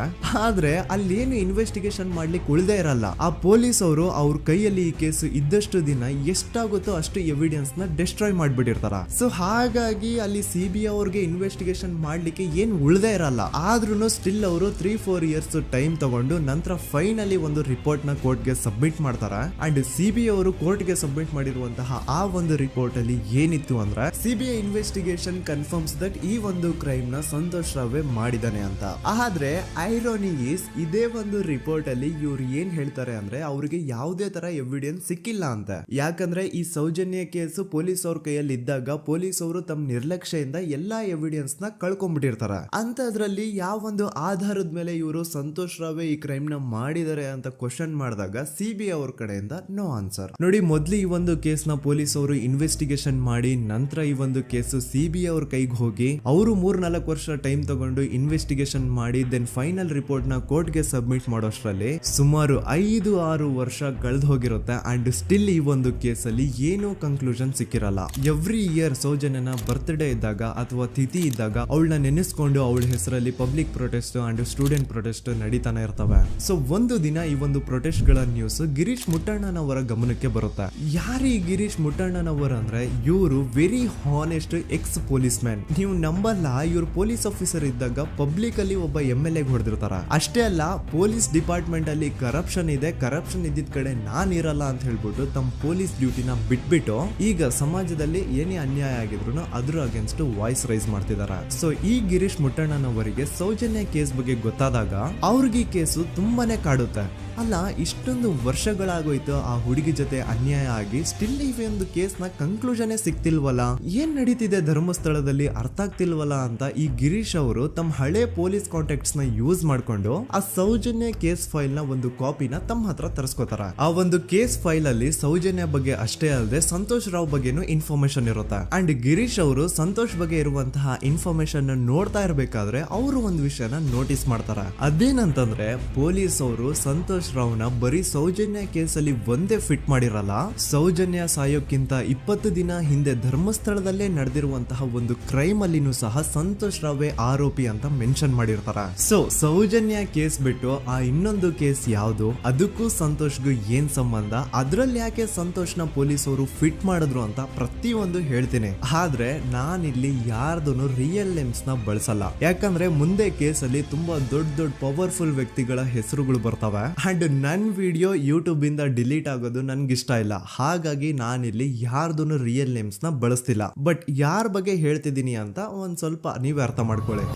ಆದ್ರೆ ಅಲ್ಲೇನು ಇನ್ವೆಸ್ಟಿಗೇಷನ್ ಮಾಡ್ಲಿಕ್ಕೆ ಉಳಿದೇ ಇರಲ್ಲ. ಆ ಪೊಲೀಸ್ ಅವರು ಅವ್ರ ಕೈಯಲ್ಲಿ ಈ ಕೇಸ್ ಇದ್ದಷ್ಟು ದಿನ ಎಷ್ಟಾಗುತ್ತೋ ಅಷ್ಟು ಎವಿಡೆನ್ಸ್ ನ ಡಿಸ್ಟ್ರಾಯ್ ಮಾಡ್ಬಿಟ್ಟಿರ್ತಾರ. ಸೊ ಹಾಗಾಗಿ ಅಲ್ಲಿ CBI ಅವ್ರಿಗೆ ಇನ್ವೆಸ್ಟಿಗೇಷನ್ ಮಾಡ್ಲಿಕ್ಕೆ ಏನ್ ಉಳಿದೇ ಇರಲ್ಲ. ಆದ್ರೂ ಸ್ಟಿಲ್ ಅವರು 3-4 ಇಯರ್ಸ್ ಟೈಮ್ ತಗೊಂಡು ನಂತರ ಫೈನಲಿ ಒಂದು ರಿಪೋರ್ಟ್ ನ ಕೋರ್ಟ್ ಗೆ ಸಬ್ಮಿಟ್ ಮಾಡ್ತಾರ. ಅಂಡ್ CBI ಅವರು ಕೋರ್ಟ್ ಗೆ ಸಬ್ಮಿಟ್ ಮಾಡಿರುವಂತಹ ಆ ಒಂದು ರಿಪೋರ್ಟ್ ಅಲ್ಲಿ ಏನಿತ್ತು ಅಂದ್ರೆ CBI ಇನ್ವೆಸ್ಟಿಗೇಷನ್ ಕನ್ಫರ್ಮ್ಸ್ ದಟ್ ಈ ಒಂದು ಕ್ರೈಮ್ ನ ಸಂತೋಷ್ ರಾವೇ ಮಾಡಿದಾನೆ ಅಂತ. ಆದ್ರೆ ಐರೋನಿ ಈಸ್ ಇದೇ ಒಂದು ರಿಪೋರ್ಟ್ ಅಲ್ಲಿ ಇವ್ರು ಏನ್ ಹೇಳ್ತಾರೆ ಅಂದ್ರೆ ಅವ್ರಿಗೆ ಯಾವುದೇ ತರ ಎವಿಡೆನ್ಸ್ ಸಿಕ್ಕಿಲ್ಲ ಅಂತ. ಯಾಕಂದ್ರೆ ಈ ಸೌಜನ್ಯ ಕೇಸು ಪೊಲೀಸ್ ಅವ್ರ ಕೈಯಲ್ಲಿ ಇದ್ದಾಗ ಪೊಲೀಸ್ ಅವರು ತಮ್ಮ ನಿರ್ಲಕ್ಷ್ಯದಿಂದ ಎಲ್ಲಾ ಎವಿಡೆನ್ಸ್ ನ ಕಳ್ಕೊಂಡ್ಬಿಟ್ಟಿರ್ತಾರ. ಅಂತದ್ರಲ್ಲಿ ಯಾವ ಒಂದು ಆಧಾರದ ಮೇಲೆ ಇವರು ಸಂತೋಷ್ ರಾವೇ ಈ ಕ್ರೈಮ್ ನ ಮಾಡಿದ್ದಾರೆ ಅಂತ ಕ್ವಶನ್ ಮಾಡಿದಾಗ CBI ಅವ್ರ ಕಡೆಯಿಂದ ನೋ ಆನ್ಸರ್. ನೋಡಿ, ಮೊದ್ಲು ಈ ಒಂದು ಕೇಸ್ ನ ಪೊಲೀಸ್ ಅವರು ಇನ್ವೆಸ್ಟಿಗೇಷನ್ ಮಾಡಿ ನಂತರ ಈ ಒಂದು ಕೇಸು CBI ಅವ್ರ ಕೈಗೆ ಹೋಗಿ ಅವರು 3-4 ವರ್ಷ ಟೈಮ್ ತಗೊಂಡು ಇನ್ವೆಸ್ಟಿಗೇಷನ್ ಮಾಡಿ ದೆನ್ ಫೈನಲ್ ರಿಪೋರ್ಟ್ ನ ಕೋರ್ಟ್ ಗೆ ಸಬ್ಮಿಟ್ ಮಾಡೋಷ್ಟ್ರಲ್ಲಿ ಸುಮಾರು 5-6 ವರ್ಷ ಕಳೆದು ಹೋಗಿರುತ್ತೆ ಅಂಡ್ ಸ್ಟಿಲ್ ಈ ಒಂದು ಕೇಸಲ್ಲಿ ಏನೂ ಕನ್ಕ್ಲೂಷನ್ ಸಿಕ್ಕಿರಲ್ಲ. ಎವ್ರಿ ಇಯರ್ ಸೌಜನ್ಯನ ಬರ್ತ್ಡೇ ಇದ್ದಾಗ ಅಥವಾ ತಿಥಿ ಇದ್ದಾಗ ಅವಳನ್ನ ನೆನೆಸ್ಕೊಂಡು ಅವಳ ಹೆಸರಲ್ಲಿ public protest and student protest ನಡೀತಾನೆ ಇರ್ತವೆ. ಸೊ ಒಂದು ದಿನ ಈ ಒಂದು ಪ್ರೊಟೆಸ್ಟ್ ಗಳ ನ್ಯೂಸ್ ಗಿರೀಶ್ ಮುಟ್ಟಣ್ಣನವರ ಗಮನಕ್ಕೆ ಬರುತ್ತೆ. ಯಾರು ಈ ಗಿರೀಶ್ ಮುಟ್ಟಣ್ಣನವರ ಅಂದ್ರೆ ಇವರು very honest X police man. ನೀವು ನಂಬಲ್ಲ, ಇವ್ರು ಪೊಲೀಸ್ ಆಫೀಸರ್ ಇದ್ದಾಗ ಪಬ್ಲಿಕ್ ಅಲ್ಲಿ ಒಬ್ಬ MLA ಹೊಡೆದಿರ್ತಾರ. ಅಷ್ಟೇ ಅಲ್ಲ, ಪೊಲೀಸ್ ಡಿಪಾರ್ಟ್ಮೆಂಟ್ ಅಲ್ಲಿ ಕರಪ್ಷನ್ ಇದೆ, ಕರಪ್ಷನ್ ಇದ್ದಿದ್ ಕಡೆ ನಾನ್ ಇರಲ್ಲ ಅಂತ ಹೇಳ್ಬಿಟ್ಟು ತಮ್ಮ ಪೊಲೀಸ್ ಡ್ಯೂಟಿನ ಬಿಟ್ಬಿಟ್ಟು ಈಗ ಸಮಾಜದಲ್ಲಿ ಏನೇ ಅನ್ಯಾಯ ಆಗಿದ್ರು ಅದ್ರ ಅಗೇನ್ಸ್ಟ್ ವಾಯ್ಸ್ ರೈಸ್ ಮಾಡ್ತಿದಾರ. ಸೊ ಈ ಗಿರೀಶ್ ಮುಟ್ಟಣ್ಣನವರಿಗೆ ಸೌಜನ್ಯ ಕೇಸ್ ಬಗ್ಗೆ ಗೊತ್ತಾದಾಗ ಅವ್ರಿಗೆ ಈ ಕೇಸು ತುಂಬಾನೇ ಕಾಡುತ್ತೆ. ಅಲ್ಲ, ಇಷ್ಟೊಂದು ವರ್ಷಗಳಾಗೋಯ್ತು ಆ ಹುಡುಗಿ ಜೊತೆ ಅನ್ಯಾಯ ಆಗಿ, ಸ್ಟಿಲ್ ಈ ಒಂದು ಕೇಸ್ ನ ಕನ್ಕ್ಲೂಷನ್ ಸಿಕ್ತಿಲ್ವಲ್ಲ, ಏನ್ ನಡೀತಿದೆ ಧರ್ಮಸ್ಥಳದಲ್ಲಿ ಅರ್ಥ ಆಗ್ತಿಲ್ವಲ್ಲ ಅಂತ ಈ ಗಿರೀಶ್ ಅವರು ತಮ್ಮ ಹಳೆ ಪೊಲೀಸ್ ಕಾಂಟ್ಯಾಕ್ಟ್ಸ್ ನ ಯೂಸ್ ಮಾಡ್ಕೊಂಡು ಆ ಸೌಜನ್ಯ ಕೇಸ್ ಫೈಲ್ ನ ಒಂದು ಕಾಪಿನ ತಮ್ಮ ಹತ್ರ ತರಿಸ್ಕೋತಾರ. ಆ ಒಂದು ಕೇಸ್ ಫೈಲ್ ಅಲ್ಲಿ ಸೌಜನ್ಯ ಬಗ್ಗೆ ಅಷ್ಟೇ ಅಲ್ಲದೆ ಸಂತೋಷ್ ರಾವ್ ಬಗ್ಗೆನೂ ಇನ್ಫಾರ್ಮೇಶನ್ ಇರುತ್ತೆ. ಅಂಡ್ ಗಿರೀಶ್ ಅವರು ಸಂತೋಷ್ ಬಗ್ಗೆ ಇರುವಂತಹ ಇನ್ಫಾರ್ಮೇಶನ್ ನೋಡ್ತಾ ಇರ್ಬೇಕಾದ್ರೆ ಅವರು ಒಂದು ವಿಷಯನ ನೋಟಿಸ್ ಮಾಡ್ತಾರ. ಅದೇನಂತಂದ್ರೆ ಪೊಲೀಸ್ ಅವರು ಸಂತೋಷ್ ರಾವ್ನ ಬರೀ ಸೌಜನ್ಯ ಕೇಸಲ್ಲಿ ಒಂದೇ ಫಿಟ್ ಮಾಡಿರಲ್ಲ, ಸೌಜನ್ಯ ಸಾಯೋಕ್ಕಿಂತ 20 ದಿನ ಹಿಂದೆ ಧರ್ಮಸ್ಥಳದಲ್ಲೇ ನಡೆದಿರುವಂತಹ ಒಂದು ಕ್ರೈಮ್ ಅಲ್ಲಿನೂ ಸಹ ಸಂತೋಷ್ ರಾವೇ ಆರೋಪಿ ಅಂತ ಮೆನ್ಷನ್ ಮಾಡಿರ್ತಾರ. ಸೊ ಸೌಜನ್ಯ ಕೇಸ್ ಬಿಟ್ಟು ಆ ಇನ್ನೊಂದು ಕೇಸ್ ಯಾವುದು, ಅದಕ್ಕೂ ಸಂತೋಷ್ಗೂ ಏನ್ ಸಂಬಂಧ, ಅದ್ರಲ್ಲಿ ಯಾಕೆ ಸಂತೋಷ್ನ ಪೊಲೀಸ್ ಅವರು ಫಿಟ್ ಮಾಡಿದ್ರು ಅಂತ ಪ್ರತಿಯೊಂದು ಹೇಳ್ತೀನಿ. ಆದ್ರೆ ನಾನಿಲ್ಲಿ ಯಾರ್ದೂನು ರಿಯಲ್ ನೇಮ್ಸ್ ನ ಬಳಸಲ್ಲ, ಯಾಕಂದ್ರೆ ಮುಂದೆ ಕೇಸಲ್ಲಿ ತುಂಬಾ ದೊಡ್ಡ ಪವರ್ಫುಲ್ ವ್ಯಕ್ತಿಗಳ ಹೆಸರುಗಳು ಬರ್ತವೆ ಅಂಡ್ ನನ್ ವಿಡಿಯೋ ಯೂಟ್ಯೂಬ್ ಇಂದ ಡಿಲೀಟ್ ಆಗೋದು ನನ್ಗೆ ಇಷ್ಟ ಇಲ್ಲ. ಹಾಗಾಗಿ ನಾನಿಲ್ಲಿ ಯಾರ್ದೂನು ರಿಯಲ್ ನೇಮ್ಸ್ ನ ಬಳಸ್ತಿಲ್ಲ. ಬಟ್ ಯಾರ ಬಗ್ಗೆ ಹೇಳ್ತಿದ್ದೀನಿ ಅಂತ ಒಂದ್ ಸ್ವಲ್ಪ ನೀವೇ ಅರ್ಥ ಮಾಡ್ಕೊಳ್ಳಿ.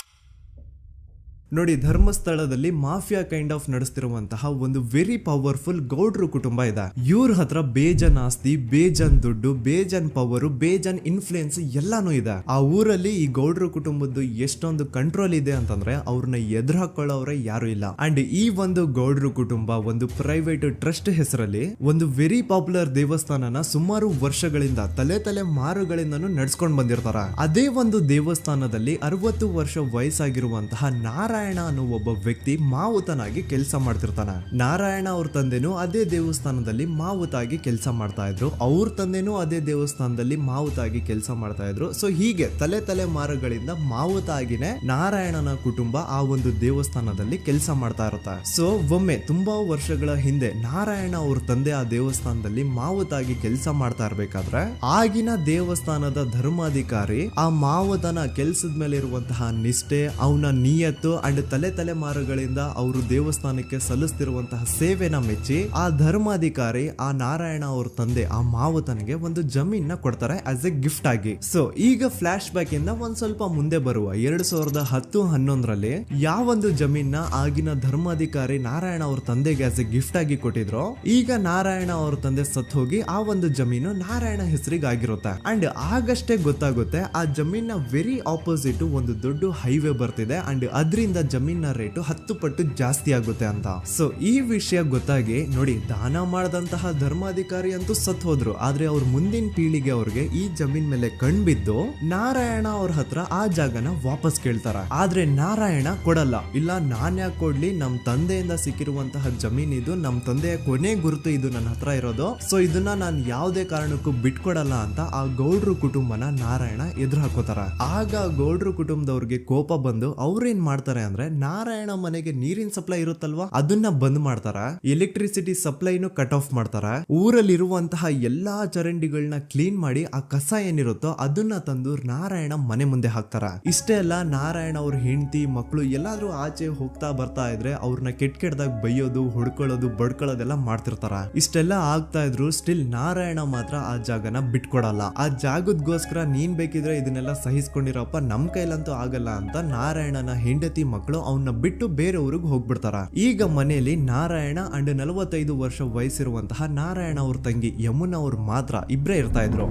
ನೋಡಿ, ಧರ್ಮಸ್ಥಳದಲ್ಲಿ ಮಾಫಿಯಾ ಕೈಂಡ್ ಆಫ್ ನಡೆಸ್ತಿರುವಂತಹ ಒಂದು ವೆರಿ ಪವರ್ಫುಲ್ ಗೌಡ್ರು ಕುಟುಂಬ ಇದೆ. ಇವ್ರ ಹತ್ರ ಬೇಜನ್ ಆಸ್ತಿ, ಬೇಜನ್ ದುಡ್ಡು, ಬೇಜನ್ ಪವರ್, ಬೇಜನ್ ಇನ್ಫ್ಲೂಯೆನ್ಸ್ ಎಲ್ಲಾನು ಇದೆ. ಆ ಊರಲ್ಲಿ ಈ ಗೌಡ್ರು ಕುಟುಂಬದ್ದು ಎಷ್ಟೊಂದು ಕಂಟ್ರೋಲ್ ಇದೆ ಅಂತಂದ್ರೆ ಅವ್ರನ್ನ ಎದುರು ಹಾಕೊಳ್ಳೋರೆ ಯಾರು ಇಲ್ಲ. ಅಂಡ್ ಈ ಒಂದು ಗೌಡ್ರು ಕುಟುಂಬ ಒಂದು ಪ್ರೈವೇಟ್ ಟ್ರಸ್ಟ್ ಹೆಸರಲ್ಲಿ ಒಂದು ವೆರಿ ಪಾಪ್ಯುಲರ್ ದೇವಸ್ಥಾನನ ಸುಮಾರು ವರ್ಷಗಳಿಂದ ತಲೆ ಮಾರುಗಳಿಂದನೂ ನಡ್ಸ್ಕೊಂಡ್ ಬಂದಿರ್ತಾರ. ಅದೇ ಒಂದು ದೇವಸ್ಥಾನದಲ್ಲಿ 60 ವರ್ಷ ವಯಸ್ಸಾಗಿರುವಂತಹ ನಾರಾಯಣ ಅನ್ನೋ ಒಬ್ಬ ವ್ಯಕ್ತಿ ಮಾವುತನಾಗಿ ಕೆಲಸ ಮಾಡ್ತಿರ್ತಾನೆ. ನಾರಾಯಣ ಅವ್ರ ತಂದೆನೂ ಅದೇ ದೇವಸ್ಥಾನದಲ್ಲಿ ಮಾವುತಾಗಿ ಕೆಲಸ ಮಾಡ್ತಾ ಇದ್ರು, ಅವ್ರ ತಂದೆನೂ ಅದೇ ದೇವಸ್ಥಾನದಲ್ಲಿ ಮಾವುತಾಗಿ ಕೆಲಸ ಮಾಡ್ತಾ ಇದ್ರು. ಸೊ ಹೀಗೆ ತಲೆ ಮಾರುಗಳಿಂದ ಮಾವುತಾಗಿನೇ ನಾರಾಯಣನ ಕುಟುಂಬ ಆ ಒಂದು ದೇವಸ್ಥಾನದಲ್ಲಿ ಕೆಲಸ ಮಾಡ್ತಾ ಇರುತ್ತೆ. ಸೊ ಒಮ್ಮೆ ತುಂಬಾ ವರ್ಷಗಳ ಹಿಂದೆ ನಾರಾಯಣ ಅವ್ರ ತಂದೆ ಆ ದೇವಸ್ಥಾನದಲ್ಲಿ ಮಾವುತಾಗಿ ಕೆಲಸ ಮಾಡ್ತಾ ಇರ್ಬೇಕಾದ್ರೆ ಆಗಿನ ದೇವಸ್ಥಾನದ ಧರ್ಮಾಧಿಕಾರಿ ಆ ಮಾವುತನ ಕೆಲಸದ ಮೇಲೆ ಇರುವಂತಹ ನಿಷ್ಠೆ, ಅವನ ನಿಯತ್ತು ಅಂಡ್ ತಲೆಮಾರುಗಳಿಂದ ಅವರು ದೇವಸ್ಥಾನಕ್ಕೆ ಸಲ್ಲಿಸ್ತಿರುವಂತಹ ಸೇವೆನ ಮೆಚ್ಚಿ ಆ ಧರ್ಮಾಧಿಕಾರಿ ಆ ನಾರಾಯಣ ಅವ್ರ ತಂದೆ ಆ ಮಾವುತನಿಗೆ ಒಂದು ಜಮೀನ ಕೊಡ್ತಾರೆ ಆಸ್ ಎ ಗಿಫ್ಟ್ ಆಗಿ. ಸೊ ಈಗ ಫ್ಲಾಶ್ ಬ್ಯಾಕ್ ಇಂದ ಒಂದ್ ಸ್ವಲ್ಪ ಮುಂದೆ ಬರುವ 2010-11ರಲ್ಲಿ ಯಾವೊಂದು ಜಮೀನ ಆಗಿನ ಧರ್ಮಾಧಿಕಾರಿ ನಾರಾಯಣ ಅವ್ರ ತಂದೆಗೆ ಆಸ್ ಎ ಗಿಫ್ಟ್ ಆಗಿ ಕೊಟ್ಟಿದ್ರು, ಈಗ ನಾರಾಯಣ ಅವ್ರ ತಂದೆ ಸತ್ ಹೋಗಿ ಆ ಒಂದು ಜಮೀನು ನಾರಾಯಣ ಹೆಸರಿಗೆ ಆಗಿರುತ್ತೆ. ಅಂಡ್ ಆಗಷ್ಟೇ ಗೊತ್ತಾಗುತ್ತೆ ಆ ಜಮೀನ ವೆರಿ ಆಪೋಸಿಟ್ ಒಂದು ದೊಡ್ಡ ಹೈವೇ ಬರ್ತಿದೆ ಅಂಡ್ ಅದರಿಂದ ಜಮೀನ ರೇಟು 10 ಪಟ್ಟು ಜಾಸ್ತಿ ಆಗುತ್ತೆ ಅಂತ. ಸೊ ಈ ವಿಷಯ ಗೊತ್ತಾಗಿ ನೋಡಿ, ದಾನ ಮಾಡದಂತಹ ಧರ್ಮಾಧಿಕಾರಿ ಅಂತೂ ಸತ್ ಹೋದ್ರು, ಆದ್ರೆ ಅವ್ರ ಮುಂದಿನ ಪೀಳಿಗೆ ಅವ್ರಿಗೆ ಈ ಜಮೀನ್ ಮೇಲೆ ಕಣ್ಬಿದ್ದು ನಾರಾಯಣ ಅವ್ರ ಹತ್ರ ಆ ಜಾಗನ ವಾಪಸ್ ಕೇಳ್ತಾರ. ಆದ್ರೆ ನಾರಾಯಣ ಕೊಡಲ್ಲ. ಇಲ್ಲ, ನಾನ್ ಯಾಕೆ ಕೊಡ್ಲಿ, ನಮ್ ತಂದೆಯಿಂದ ಸಿಕ್ಕಿರುವಂತಹ ಜಮೀನ್ ಇದು, ನಮ್ ತಂದೆಯ ಕೊನೆ ಗುರುತು ಇದು ನನ್ನ ಹತ್ರ ಇರೋದು, ಸೊ ಇದನ್ನ ನಾನು ಯಾವುದೇ ಕಾರಣಕ್ಕೂ ಬಿಟ್ಕೊಡಲ್ಲ ಅಂತ ಆ ಗೌಡ್ರು ಕುಟುಂಬನ ನಾರಾಯಣ ಎದುರು ಹಾಕೋತಾರ. ಆಗ ಗೌಡ್ರು ಕುಟುಂಬದವ್ರಿಗೆ ಕೋಪ ಬಂದು ಅವ್ರೇನ್ ಮಾಡ್ತಾರೆ ಅಂದ್ರೆ ನಾರಾಯಣ ಮನೆಗೆ ನೀರಿನ ಸಪ್ಲೈ ಇರುತ್ತಲ್ವಾ ಅದನ್ನ ಬಂದ್ ಮಾಡ್ತಾರ, ಎಲೆಕ್ಟ್ರಿಸಿಟಿ ಸಪ್ಲೈನು ಕಟ್ ಆಫ್ ಮಾಡ್ತಾರ, ಊರಲ್ಲಿರುವಂತಹ ಎಲ್ಲಾ ಚರಂಡಿಗಳನ್ನ ಕ್ಲೀನ್ ಮಾಡಿ ಆ ಕಸ ಏನಿರುತ್ತೋ ಅದನ್ನ ತಂದು ನಾರಾಯಣ ಮನೆ ಮುಂದೆ ಹಾಕ್ತಾರ. ಇಷ್ಟೇ ಅಲ್ಲ, ನಾರಾಯಣ ಅವ್ರ ಹೆಂಡತಿ ಮಕ್ಕಳು ಎಲ್ಲಾದ್ರೂ ಆಚೆ ಹೋಗ್ತಾ ಬರ್ತಾ ಇದ್ರೆ ಅವ್ರನ್ನ ಕೆಟ್ಟದಾಗ ಬೈಯೋದು, ಹೊಡ್ಕೊಳ್ಳೋದು, ಬಡ್ಕೊಳ್ಳೋದೆಲ್ಲ ಮಾಡ್ತಿರ್ತಾರ. ಇಷ್ಟೆಲ್ಲ ಆಗ್ತಾ ಇದ್ರು ಸ್ಟಿಲ್ ನಾರಾಯಣ ಮಾತ್ರ ಆ ಜಾಗನ ಬಿಟ್ಕೊಡಲ್ಲ. ಆ ಜಾಗದಗೋಸ್ಕರ ನೀನ್ ಬೇಕಿದ್ರೆ ಇದನ್ನೆಲ್ಲ ಸಹಿಸ್ಕೊಂಡಿರಪ್ಪ, ನಮ್ ಕೈಲಂತೂ ಆಗಲ್ಲ ಅಂತ ನಾರಾಯಣನ ಹೆಂಡತಿ ಮಕ್ಕಳು ಅವನ್ನ ಬಿಟ್ಟು ಬೇರೆ ಊರಿಗೆ ಹೋಗ್ಬಿಡ್ತಾರ. ಈಗ ಮನೆಯಲ್ಲಿ ನಾರಾಯಣ ಅಂಡ್ 45 ವರ್ಷ ವಯಸ್ಸಿರುವಂತಹ ನಾರಾಯಣ ಅವ್ರ ತಂಗಿ ಯಮುನಾ ಅವ್ರು ಮಾತ್ರ ಇಬ್ರೇ ಇರ್ತಾ ಇದ್ರು.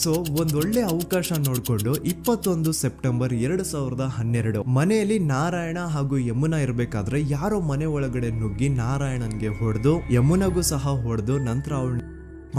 ಸೊ ಒಂದೊಳ್ಳೆ ಅವಕಾಶ ನೋಡ್ಕೊಂಡು 21 ಸೆಪ್ಟೆಂಬರ್ 2012 ಮನೆಯಲ್ಲಿ ನಾರಾಯಣ ಹಾಗೂ ಯಮುನಾ ಇರ್ಬೇಕಾದ್ರೆ ಯಾರೋ ಮನೆ ಒಳಗಡೆ ನುಗ್ಗಿ ನಾರಾಯಣನ್ಗೆ ಹೊಡೆದು ಯಮುನಾಗೂ ಸಹ ಹೊಡೆದು ನಂತರ ಅವಳ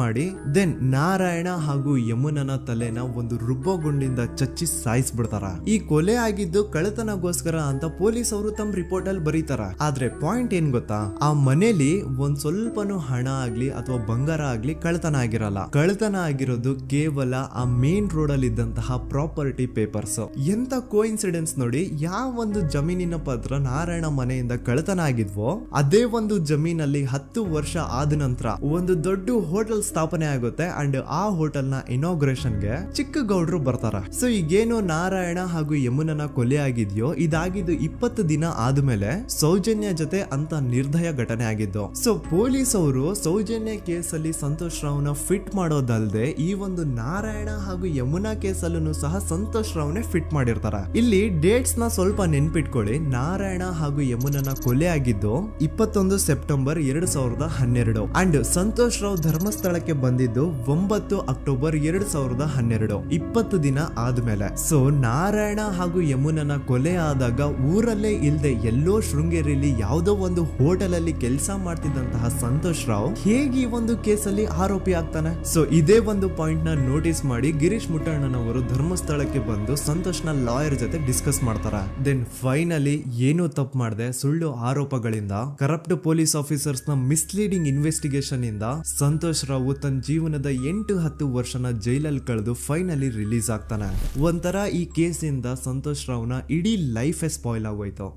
ಮಾಡಿ ದೆನ್ ನಾರಾಯಣ ಹಾಗೂ ಯಮುನನ ತಲೆನ ಒಂದು ರುಬ್ಬಗುಂಡಿಂದ ಚಚ್ಚಿ ಸಾಯಿಸ್ಬಿಡ್ತಾರ. ಈ ಕೊಲೆ ಆಗಿದ್ದು ಕಳ್ಳತನಗೋಸ್ಕರ ಅಂತ ಪೊಲೀಸ್ ಅವರು ತಮ್ಮ ರಿಪೋರ್ಟ್ ಅಲ್ಲಿ ಬರೀತಾರ. ಆದ್ರೆ ಪಾಯಿಂಟ್ ಏನ್ ಗೊತ್ತಾ, ಆ ಮನೇಲಿ ಒಂದ್ ಸ್ವಲ್ಪನೂ ಹಣ ಆಗ್ಲಿ ಅಥವಾ ಬಂಗಾರ ಆಗ್ಲಿ ಕಳ್ಳತನ ಆಗಿರಲ್ಲ. ಕಳ್ಳತನ ಆಗಿರೋದು ಕೇವಲ ಆ ಮೇನ್ ರೋಡ್ ಅಲ್ಲಿ ಇದ್ದಂತಹ ಪ್ರಾಪರ್ಟಿ ಪೇಪರ್ಸ್. ಎಂತ ಕೋಇನ್ಸಿಡೆನ್ಸ್ ನೋಡಿ, ಯಾವ ಒಂದು ಜಮೀನಿನ ಪತ್ರ ನಾರಾಯಣ ಮನೆಯಿಂದ ಕಳ್ಳತನ ಆಗಿದ್ವೋ ಅದೇ ಒಂದು ಜಮೀನಲ್ಲಿ 10 ವರ್ಷ ಆದ ನಂತರ ಒಂದು ದೊಡ್ಡ ಹೋಟೆಲ್ ಸ್ಥಾಪನೆ ಆಗುತ್ತೆ ಅಂಡ್ ಆ ಹೋಟೆಲ್ ನ ಇನಾಗ್ರೇಷನ್ ಗೆ ಚಿಕ್ಕ ಗೌಡ್ರು ಬರ್ತಾರ. ಸೊ ಈಗೇನು ನಾರಾಯಣ ಹಾಗೂ ಯಮುನನ ಕೊಲೆ ಆಗಿದ್ಯೋ ಇದಾಗಿದ್ದು 20 ದಿನ ಆದ್ಮೇಲೆ ಸೌಜನ್ಯ ಜೊತೆ ಅಂತ ನಿರ್ದಯ ಘಟನೆ ಆಗಿದ್ದು. ಸೊ ಪೊಲೀಸ್ ಅವರು ಸೌಜನ್ಯ ಕೇಸಲ್ಲಿ ಸಂತೋಷ್ ರಾವ್ನ ಫಿಟ್ ಮಾಡೋದಲ್ದೆ ಈ ಒಂದು ನಾರಾಯಣ ಹಾಗೂ ಯಮುನಾ ಕೇಸಲ್ಲೂ ಸಹ ಸಂತೋಷ್ ರಾವ್ನೆ ಫಿಟ್ ಮಾಡಿರ್ತಾರ. ಇಲ್ಲಿ ಡೇಟ್ಸ್ ನ ಸ್ವಲ್ಪ ನೆನ್ಪಿಟ್ಕೊಳ್ಳಿ. ನಾರಾಯಣ ಹಾಗೂ ಯಮುನನ ಕೊಲೆ ಆಗಿದ್ದು 21 ಸೆಪ್ಟೆಂಬರ್ 2012 ಅಂಡ್ ಸಂತೋಷ್ ರಾವ್ ಧರ್ಮಸ್ಥಳಕ್ಕೆ ಬಂದಿದ್ದು 9 ಅಕ್ಟೋಬರ್ 2012, 20 ದಿನ ಆದ್ಮೇಲೆ. ಸೊ ನಾರಾಯಣ ಹಾಗೂ ಯಮುನನ ಕೊಲೆ ಆದಾಗ ಊರಲ್ಲೇ ಇಲ್ದೆ ಎಲ್ಲೋ ಶೃಂಗೇರಿಯಲ್ಲಿ ಯಾವುದೋ ಒಂದು ಹೋಟೆಲ್ ಅಲ್ಲಿ ಕೆಲಸ ಮಾಡ್ತಿದ್ದಂತಹ ಸಂತೋಷ್ ರಾವ್ ಹೇಗೆ ಈ ಒಂದು ಕೇಸಲ್ಲಿ ಆರೋಪಿ ಆಗ್ತಾನೆ? ಸೊ ಇದೇ ಒಂದು ಪಾಯಿಂಟ್ ನ ನೋಟಿಸ್ ಮಾಡಿ ಗಿರೀಶ್ ಮುಟ್ಟಣ್ಣನವರು ಧರ್ಮಸ್ಥಳಕ್ಕೆ ಬಂದು ಸಂತೋಷ್ ನ ಲಾಯರ್ ಜೊತೆ ಡಿಸ್ಕಸ್ ಮಾಡ್ತಾರ. ದೆನ್ ಫೈನಲಿ ಏನೋ ತಪ್ಪು ಮಾಡದೆ ಸುಳ್ಳು ಆರೋಪಗಳಿಂದ ಕರಪ್ಟ್ ಪೊಲೀಸ್ ಆಫೀಸರ್ಸ್ ನ ಮಿಸ್ಲೀಡಿಂಗ್ ಇನ್ವೆಸ್ಟಿಗೇಷನ್ ಇಂದ ಸಂತೋಷ್ ರಾವ್ ತನ್ನ ಜೀವನದ 8-10 ವರ್ಷನ ಜೈಲಲ್ಲಿ ಕಳೆದು ಫೈನಲಿ ರಿಲೀಸ್ ಆಗ್ತಾನೆ. ಒಂಥರ ಈ ಕೇಸಿಂದ ಸಂತೋಷ್ ರಾವ್ನ ಇಡೀ ಲೈಫ್ ಸ್ಪಾಯ್ಲ್ ಆಗೋಯ್ತು.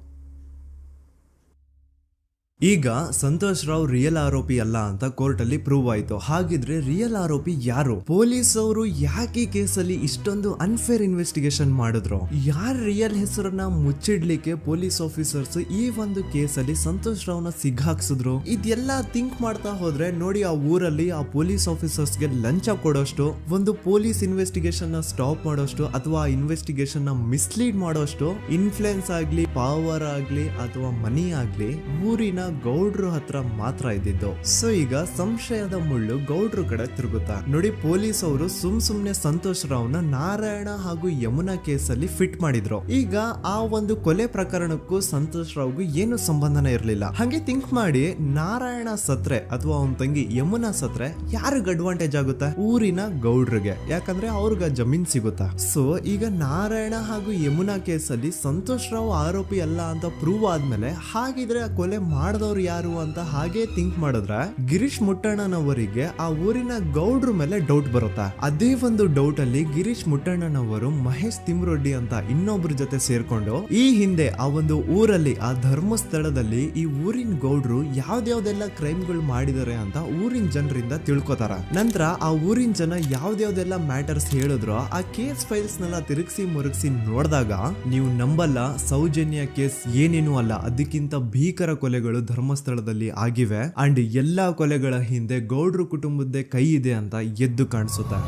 ಈಗ ಸಂತೋಷ್ ರಾವ್ ರಿಯಲ್ ಆರೋಪಿ ಅಲ್ಲ ಅಂತ ಕೋರ್ಟ್ ಅಲ್ಲಿ ಪ್ರೂವ್ ಆಯ್ತು. ಹಾಗಿದ್ರೆ ರಿಯಲ್ ಆರೋಪಿ ಯಾರು? ಪೊಲೀಸ್ ಅವರು ಯಾಕೆ ಈ ಕೇಸಲ್ಲಿ ಇಷ್ಟೊಂದು ಅನ್ಫೇರ್ ಇನ್ವೆಸ್ಟಿಗೇಷನ್ ಮಾಡಿದ್ರು? ಯಾರ ರಿಯಲ್ ಹೆಸರನ್ನ ಮುಚ್ಚಿಡ್ಲಿಕ್ಕೆ ಪೊಲೀಸ್ ಆಫೀಸರ್ಸ್ ಈ ಒಂದು ಕೇಸಲ್ಲಿ ಸಂತೋಷ್ ರಾವ್ನ ಸಿಗ್ಹಾಕ್ಸಿದ್ರು? ಇದೆಲ್ಲ ಥಿಂಕ್ ಮಾಡ್ತಾ ಹೋದ್ರೆ ನೋಡಿ, ಆ ಊರಲ್ಲಿ ಆ ಪೊಲೀಸ್ ಆಫೀಸರ್ಸ್ಗೆ ಲಂಚ ಕೊಡೋಷ್ಟು, ಒಂದು ಪೊಲೀಸ್ ಇನ್ವೆಸ್ಟಿಗೇಷನ್ ನ ಸ್ಟಾಪ್ ಮಾಡೋಷ್ಟು ಅಥವಾ ಇನ್ವೆಸ್ಟಿಗೇಷನ್ ನ ಮಿಸ್ಲೀಡ್ ಮಾಡೋಷ್ಟು ಇನ್ಫ್ಲುಯೆನ್ಸ್ ಆಗ್ಲಿ, ಪವರ್ ಆಗ್ಲಿ ಅಥವಾ ಮನಿ ಆಗ್ಲಿ ಊರಿನ ಗೌಡ್ರು ಹತ್ರ ಮಾತ್ರ ಇದ್ದಿದ್ದು. ಸೊ ಈಗ ಸಂಶಯದ ಮುಳ್ಳು ಗೌಡ್ರು ಕಡೆ ತಿರುಗುತ್ತಾ. ನೋಡಿ, ಪೊಲೀಸ್ ಅವರು ಸುಮ್ನೆ ಸಂತೋಷ್ ರಾವ್ನ ನಾರಾಯಣ ಹಾಗೂ ಯಮುನಾ ಕೇಸಲ್ಲಿ ಫಿಟ್ ಮಾಡಿದ್ರು. ಈಗ ಆ ಒಂದು ಕೊಲೆ ಪ್ರಕರಣಕ್ಕೂ ಸಂತೋಷ್ ರಾವ್ಗೂ ಏನು ಸಂಬಂಧನೇ ಇರಲಿಲ್ಲ. ಹಂಗೆ ಥಿಂಕ್ ಮಾಡಿ, ನಾರಾಯಣ ಸತ್ರೆ ಅಥವಾ ಅವನ ತಂಗಿ ಯಮುನಾ ಸತ್ರೆ ಯಾರಿಗ ಅಡ್ವಾಂಟೇಜ್ ಆಗುತ್ತೆ? ಊರಿನ ಗೌಡ್ರಿಗೆ, ಯಾಕಂದ್ರೆ ಅವ್ರಿಗೆ ಜಮೀನ್ ಸಿಗುತ್ತಾ. ಸೊ ಈಗ ನಾರಾಯಣ ಹಾಗೂ ಯಮುನಾ ಕೇಸಲ್ಲಿ ಸಂತೋಷ್ ರಾವ್ ಆರೋಪಿ ಅಲ್ಲ ಅಂತ ಪ್ರೂವ್ ಆದ್ಮೇಲೆ ಹಾಗಿದ್ರೆ ಆ ಕೊಲೆ ಮಾಡಿದವ್ರು ಯಾರು ಅಂತ ಹಾಗೆ ಥಿಂಕ್ ಮಾಡಿದ್ರೆ ಗಿರೀಶ್ ಮುಟ್ಟಣ್ಣನವರಿಗೆ ಆ ಊರಿನ ಗೌಡ್ರ ಮೇಲೆ ಡೌಟ್ ಬರುತ್ತಾ. ಅದೇ ಒಂದು ಡೌಟ್ ಅಲ್ಲಿ ಗಿರೀಶ್ ಮುಟ್ಟಣ್ಣನವರು ಮಹೇಶ್ ತಿಮ್ರೊಡ್ಡಿ ಅಂತ ಇನ್ನೊಬ್ರ ಜೊತೆ ಸೇರ್ಕೊಂಡು ಈ ಹಿಂದೆ ಆ ಒಂದು ಊರಲ್ಲಿ ಆ ಧರ್ಮಸ್ಥಳದಲ್ಲಿ ಈ ಊರಿನ ಗೌಡ್ರು ಯಾವ್ದಾವ್ದೆಲ್ಲ ಕ್ರೈಮ್ಗಳು ಮಾಡಿದಾರೆ ಅಂತ ಊರಿನ ಜನರಿಂದ ತಿಳ್ಕೊತಾರ. ನಂತರ ಆ ಊರಿನ ಜನ ಯಾವ್ದಾವ್ದೆಲ್ಲ ಮ್ಯಾಟರ್ಸ್ ಹೇಳಿದ್ರು ಆ ಕೇಸ್ ಫೈಲ್ಸ್ ನೆಲ್ಲ ತಿರುಗಿಸಿ ಮುರುಗಿಸಿ ನೋಡಿದಾಗ ನೀವು ನಂಬಲ್ಲ, ಸೌಜನ್ಯ ಕೇಸ್ ಏನೇನು ಅಲ್ಲ, ಅದಕ್ಕಿಂತ ಭೀಕರ ಕೊಲೆಗಳು ಧರ್ಮಸ್ಥಳದಲ್ಲಿ ಆಗಿವೆ ಅಂಡ್ ಎಲ್ಲಾ ಕೊಲೆಗಳ ಹಿಂದೆ ಗೌಡ್ರು ಕುಟುಂಬದ ಕೈ ಇದೆ ಅಂತ ಎದ್ದು ಕಾಣಿಸುತ್ತೆ.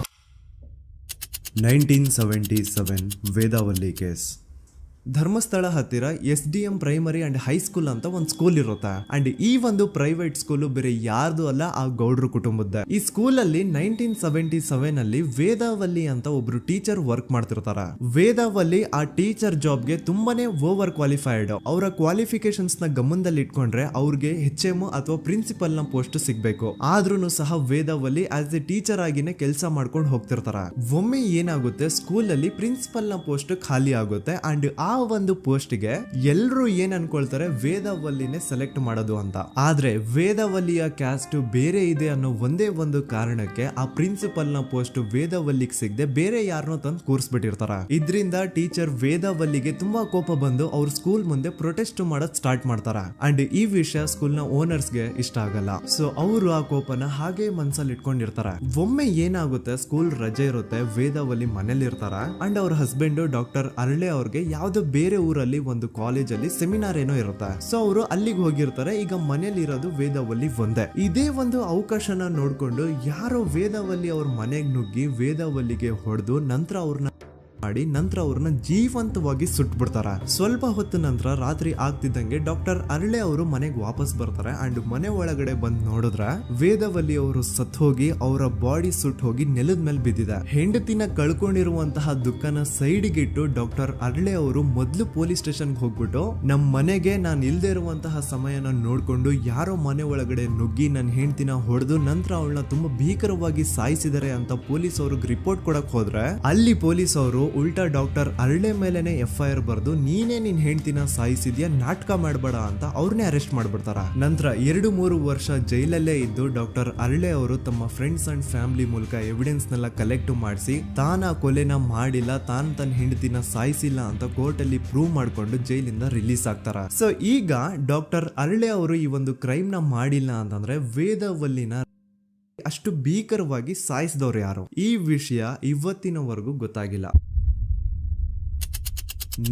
1977 ವೇದಾವಲ್ಲಿ ಕೇಸ್. ಧರ್ಮಸ್ಥಳ ಹತ್ತಿರ SDM ಪ್ರೈಮರಿ ಅಂಡ್ ಹೈಸ್ಕೂಲ್ ಅಂತ ಒಂದು ಸ್ಕೂಲ್ ಇರುತ್ತೆ ಅಂಡ್ ಈ ಒಂದು ಪ್ರೈವೇಟ್ ಸ್ಕೂಲ್ ಬೇರೆ ಯಾರ್ದು ಅಲ್ಲ, ಆ ಗೌಡ್ರು ಕುಟುಂಬದ. ಈ ಸ್ಕೂಲ್ ಅಲ್ಲಿ 1977 ಅಲ್ಲಿ ವೇದಾವಲ್ಲಿ ಅಂತ ಒಬ್ರು ಟೀಚರ್ ವರ್ಕ್ ಮಾಡ್ತಿರ್ತಾರ. ವೇದಾವಲ್ಲಿ ಆ ಟೀಚರ್ ಜಾಬ್ಗೆ ತುಂಬಾನೇ ಓವರ್ ಕ್ವಾಲಿಫೈಡ್. ಅವರ ಕ್ವಾಲಿಫಿಕೇಶನ್ಸ್ ನ ಗಮನದಲ್ಲಿ ಇಟ್ಕೊಂಡ್ರೆ ಅವ್ರಿಗೆ HM ಅಥವಾ ಪ್ರಿನ್ಸಿಪಲ್ ನ ಪೋಸ್ಟ್ ಸಿಗ್ಬೇಕು. ಆದ್ರೂ ಸಹ ವೇದಾವಲ್ಲಿ ಆಸ್ ಎ ಟೀಚರ್ ಆಗಿನೇ ಕೆಲಸ ಮಾಡ್ಕೊಂಡು ಹೋಗ್ತಿರ್ತಾರ. ಒಮ್ಮೆ ಏನಾಗುತ್ತೆ, ಸ್ಕೂಲ್ ಅಲ್ಲಿ ಪ್ರಿನ್ಸಿಪಲ್ ನ ಪೋಸ್ಟ್ ಖಾಲಿ ಆಗುತ್ತೆ ಅಂಡ್ ಆ ಒಂದು ಪೋಸ್ಟ್ ಗೆ ಎಲ್ರು ಏನ್ ಅನ್ಕೊಳ್ತಾರೆ, ವೇದಾವಲ್ಲಿನೇ ಸೆಲೆಕ್ಟ್ ಮಾಡೋದು ಅಂತ. ಆದ್ರೆ ವೇದಾವಲ್ಲಿಯ ಕ್ಯಾಸ್ಟ್ ಬೇರೆ ಇದೆ ಅನ್ನೋ ಒಂದೇ ಒಂದು ಕಾರಣಕ್ಕೆ ಆ ಪ್ರಿನ್ಸಿಪಲ್ ನ ಪೋಸ್ಟ್ ವೇದಾವಲ್ಲಿಗೆ ಸಿಗದೆ ಬೇರೆ ಯಾರನ್ನೋ ತಂದು ಕೂರಿಸ್ಬಿಟ್ಟಿರ್ತಾರ. ಇದರಿಂದ ಟೀಚರ್ ವೇದಾವಲ್ಲಿಗೆ ತುಂಬಾ ಕೋಪ ಬಂದು ಅವ್ರ ಸ್ಕೂಲ್ ಮುಂದೆ ಪ್ರೊಟೆಸ್ಟ್ ಮಾಡೋದ್ ಸ್ಟಾರ್ಟ್ ಮಾಡ್ತಾರ ಅಂಡ್ ಈ ವಿಷಯ ಸ್ಕೂಲ್ ನ ಓನರ್ಸ್ ಗೆ ಇಷ್ಟ ಆಗಲ್ಲ. ಸೊ ಅವರು ಆ ಕೋಪನ ಹಾಗೆ ಮನ್ಸಲ್ಲಿ ಇಟ್ಕೊಂಡಿರ್ತಾರ. ಒಮ್ಮೆ ಏನಾಗುತ್ತೆ, ಸ್ಕೂಲ್ ರಜೆ ಇರುತ್ತೆ, ವೇದಾವಲ್ಲಿ ಮನೇಲಿ ಇರ್ತಾರ ಅಂಡ್ ಅವ್ರ ಹಸ್ಬೆಂಡ್ ಡಾಕ್ಟರ್ ಅರಳೆ ಅವ್ರಿಗೆ ಯಾವ್ದೋ ಬೇರೆ ಊರಲ್ಲಿ ಒಂದು ಕಾಲೇಜ್ ಅಲ್ಲಿ ಸೆಮಿನಾರ್ ಏನೋ ಇರುತ್ತೆ. ಸೊ ಅವರು ಅಲ್ಲಿಗೆ ಹೋಗಿರ್ತಾರೆ. ಈಗ ಮನೇಲಿ ಇರೋದು ವೇದಾವಲ್ಲಿ ಒಂದೇ. ಇದೇ ಒಂದು ಅವಕಾಶನ ನೋಡ್ಕೊಂಡು ಯಾರೋ ವೇದಾವಲ್ಲಿ ಅವ್ರ ಮನೆಗೆ ನುಗ್ಗಿ ವೇದಾವಲ್ಲಿಗೆ ಹೊಡೆದು ನಂತರ ಅವ್ರನ್ನ ಮಾಡಿ ನಂತರ ಅವ್ರನ್ನ ಜೀವಂತವಾಗಿ ಸುಟ್ಬಿಡ್ತಾರ. ಸ್ವಲ್ಪ ಹೊತ್ತು ನಂತರ ರಾತ್ರಿ ಆಗ್ತಿದ್ದಂಗೆ ಡಾಕ್ಟರ್ ಅರಳೆ ಅವರು ಮನೆಗೆ ವಾಪಸ್ ಬರ್ತಾರೆ ಅಂಡ್ ಮನೆ ಒಳಗಡೆ ಬಂದ್ ನೋಡಿದ್ರೆ ವೇದವಲ್ಲಿ ಅವರು ಸತ್ ಹೋಗಿ ಅವರ ಬಾಡಿ ಸುಟ್ ಹೋಗಿ ನೆಲದ ಮೇಲೆ ಬಿದ್ದಿದೆ. ಹೆಂಡತಿನ ಕಳ್ಕೊಂಡಿರುವಂತಹ ದುಃಖನ ಸೈಡ್ಗೆ ಇಟ್ಟು ಡಾಕ್ಟರ್ ಅರಳೆ ಅವರು ಮೊದ್ಲು ಪೊಲೀಸ್ ಸ್ಟೇಷನ್ ಹೋಗ್ಬಿಟ್ಟು ನಮ್ ಮನೆಗೆ ನಾನ್ ಇಲ್ದೇ ಇರುವಂತಹ ಸಮಯನ ನೋಡ್ಕೊಂಡು ಯಾರೋ ಮನೆ ಒಳಗಡೆ ನುಗ್ಗಿ ನನ್ನ ಹೆಂಡತಿನ ಹೊಡೆದು ನಂತರ ಅವಳನ್ನ ತುಂಬಾ ಭೀಕರವಾಗಿ ಸಾಯಿಸಿದರೆ ಅಂತ ಪೊಲೀಸ್ ಅವ್ರಿಗೆ ರಿಪೋರ್ಟ್ ಕೊಡಕ್ ಹೋದ್ರೆ ಅಲ್ಲಿ ಪೊಲೀಸ್ ಅವರು ಉಲ್ಟಾ ಡಾಕ್ಟರ್ ಅರಳೆ ಮೇಲೆನೆ FIR ಬರ್ದು ನೀನೇ ನಿನ್ ಹೆಂಡತಿನ ಸಾಯಿಸಿದ್ಯಾ, ನಾಟಕ ಮಾಡಬೇಡ ಅಂತ ಅವ್ರನ್ನೇ ಅರೆಸ್ಟ್ ಮಾಡ್ಬಿಡ್ತಾರ. ನಂತರ 2-3 ವರ್ಷ ಜೈಲಲ್ಲೇ ಇದ್ದು ಡಾಕ್ಟರ್ ಅರಳೆ ಅವರು ತಮ್ಮ ಫ್ರೆಂಡ್ಸ್ ಅಂಡ್ ಫ್ಯಾಮಿಲಿ ಮೂಲಕ ಎವಿಡೆನ್ಸ್ ನೆಲ್ಲ ಕಲೆಕ್ಟ್ ಮಾಡಿಸಿ ತಾನ ಕೊಲೆನ ಮಾಡಿಲ್ಲ, ತಾನ್ ತನ್ನ ಹೆಂಡತಿನ ಸಾಯಿಸಿಲ್ಲ ಅಂತ ಕೋರ್ಟ್ ಅಲ್ಲಿ ಪ್ರೂವ್ ಮಾಡ್ಕೊಂಡು ಜೈಲಿಂದ ರಿಲೀಸ್ ಆಗ್ತಾರ. ಸೊ ಈಗ ಡಾಕ್ಟರ್ ಅರಳೆ ಅವರು ಈ ಒಂದು ಕ್ರೈಮ್ ನ ಮಾಡಿಲ್ಲ ಅಂತಂದ್ರೆ ವೇದವಲ್ಲಿನ ಅಷ್ಟು ಭೀಕರವಾಗಿ ಸಾಯಿಸಿದವ್ರು ಯಾರು, ಈ ವಿಷಯ ಇವತ್ತಿನವರೆಗೂ ಗೊತ್ತಾಗಿಲ್ಲ.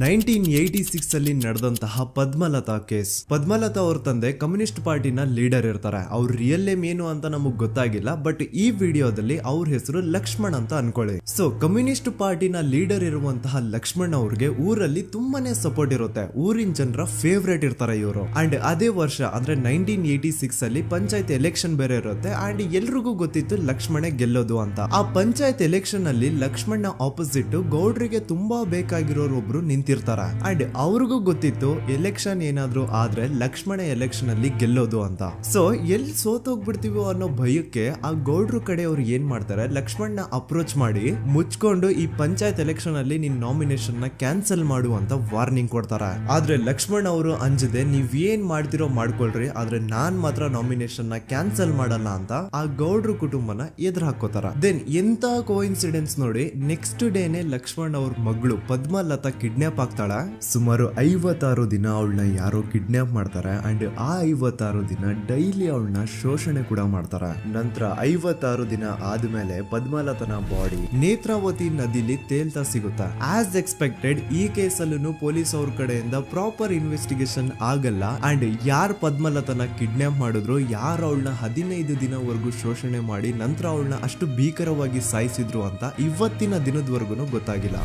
1986 ಅಲ್ಲಿ ನಡೆದಂತಹ ಪದ್ಮಲತಾ ಕೇಸ್. ಪದ್ಮಲತಾ ಅವ್ರ ತಂದೆ ಕಮ್ಯುನಿಸ್ಟ್ ಪಾರ್ಟಿನ ಲೀಡರ್ ಇರ್ತಾರೆ. ಅವ್ರ ರಿಯಲ್ ನೇಮ್ ಏನು ಅಂತ ನಮಗ್ ಗೊತ್ತಾಗಿಲ್ಲ, ಬಟ್ ಈ ವಿಡಿಯೋದಲ್ಲಿ ಅವ್ರ ಹೆಸರು ಲಕ್ಷ್ಮಣ್ ಅಂತ ಅನ್ಕೊಳ್ಳಿ. ಸೊ ಕಮ್ಯುನಿಸ್ಟ್ ಪಾರ್ಟಿನ ಲೀಡರ್ ಇರುವಂತಹ ಲಕ್ಷ್ಮಣ್ ಅವ್ರಿಗೆ ಊರಲ್ಲಿ ತುಂಬಾನೇ ಸಪೋರ್ಟ್ ಇರುತ್ತೆ, ಊರಿನ ಜನರ ಫೇವ್ರೇಟ್ ಇರ್ತಾರೆ ಇವರು. ಅಂಡ್ ಅದೇ ವರ್ಷ ಅಂದ್ರೆ 1986 ಅಲ್ಲಿ ಪಂಚಾಯತ್ ಎಲೆಕ್ಷನ್ ಬೇರೆ ಇರುತ್ತೆ ಅಂಡ್ ಎಲ್ರಿಗೂ ಗೊತ್ತಿತ್ತು ಲಕ್ಷ್ಮಣೆ ಗೆಲ್ಲೋದು ಅಂತ. ಆ ಪಂಚಾಯತ್ ಎಲೆಕ್ಷನ್ ಅಲ್ಲಿ ಲಕ್ಷ್ಮಣ್ನ ಆಪೋಸಿಟ್ ಗೌಡ್ರಿಗೆ ತುಂಬಾ ಬೇಕಾಗಿರೋರು ಒಬ್ರು ನಿಂತಿರ್ತಾರ ಅಂಡ್ ಅವ್ರಿಗೂ ಗೊತ್ತಿತ್ತು ಎಲೆಕ್ಷನ್ ಏನಾದ್ರು ಆದ್ರೆ ಲಕ್ಷ್ಮಣ ಎಲೆಕ್ಷನ್ ಅಲ್ಲಿ ಗೆಲ್ಲೋದು ಅಂತ. ಸೊ ಎಲ್ಲಿ ಸೋತೋಗ್ಬಿಡ್ತೀವೋ ಅನ್ನೋ ಭಯಕ್ಕೆ ಆ ಗೌಡ್ರು ಕಡೆ ಅವ್ರು ಏನ್ ಮಾಡ್ತಾರೆ, ಲಕ್ಷ್ಮಣ್ನ ಅಪ್ರೋಚ್ ಮಾಡಿ ಮುಚ್ಕೊಂಡು ಈ ಪಂಚಾಯತ್ ಎಲೆಕ್ಷನ್ ಅಲ್ಲಿ ನಿನ್ ನಾಮಿನೇಷನ್ ನ ಕ್ಯಾನ್ಸಲ್ ಮಾಡು ಅಂತ ವಾರ್ನಿಂಗ್ ಕೊಡ್ತಾರ. ಆದ್ರೆ ಲಕ್ಷ್ಮಣ್ ಅವರು ಅಂಜದೆ ನೀವ್ ಏನ್ ಮಾಡ್ತಿರೋ ಮಾಡ್ಕೊಳ್ರಿ, ಆದ್ರೆ ನಾನ್ ಮಾತ್ರ ನಾಮಿನೇಷನ್ ನ ಕ್ಯಾನ್ಸಲ್ ಮಾಡಲ್ಲ ಅಂತ ಆ ಗೌಡ್ರು ಕುಟುಂಬನ ಎದುರು ಹಾಕೋತಾರ. ದೆನ್ ಎಂತ ಕೋಇನ್ಸಿಡೆನ್ಸ್ ನೋಡಿ, ನೆಕ್ಸ್ಟ್ ಡೇನೆ ಲಕ್ಷ್ಮಣ್ ಅವ್ರ ಮಗಳು ಪದ್ಮಲತಾ ಕಿಡ್ನಾಪ್ ಆಗ್ತಾಳ. ಸುಮಾರು 56 ದಿನ ಅವಳನ್ನ ಯಾರೋ ಕಿಡ್ನಾಪ್ ಮಾಡ್ತಾರೆ ಅಂಡ್ ಆ 56 ದಿನ ಡೈಲಿ ಅವಳನ್ನ ಶೋಷಣೆ ಕೂಡ ಮಾಡ್ತಾರೆ. ನಂತರ 56 ದಿನ ಆದ್ಮೇಲೆ ಪದ್ಮಲತನ ಬಾಡಿ ನೇತ್ರಾವತಿ ನದಿಲಿ ತೇಲ್ತಾ ಸಿಗುತ್ತಾ. ಆಸ್ ಎಕ್ಸ್ಪೆಕ್ಟೆಡ್ ಈ ಕೇಸಲ್ಲೂ ಪೊಲೀಸ್ ಅವ್ರ ಕಡೆಯಿಂದ ಪ್ರಾಪರ್ ಇನ್ವೆಸ್ಟಿಗೇಷನ್ ಆಗಲ್ಲ ಅಂಡ್ ಯಾರ್ ಪದ್ಮಲತನ ಕಿಡ್ನಾಪ್ ಮಾಡಿದ್ರು, ಯಾರು ಅವಳನ್ನ 15 ದಿನವರೆಗೂ ಶೋಷಣೆ ಮಾಡಿ ನಂತರ ಅವಳನ್ನ ಅಷ್ಟು ಭೀಕರವಾಗಿ ಸಾಯಿಸಿದ್ರು ಅಂತ ಇವತ್ತಿನ ದಿನದವರೆಗೂ ಗೊತ್ತಾಗಿಲ್ಲ.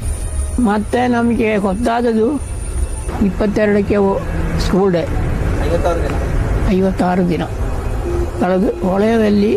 ಮತ್ತೆ ನಮಗೆ ಗೊತ್ತಾದದು 22ಕ್ಕೆ ಸ್ಕೂಲ್ ಡೇ 56 ದಿನ ಕಳೆದು ಹೊಳೆಯಲ್ಲಿ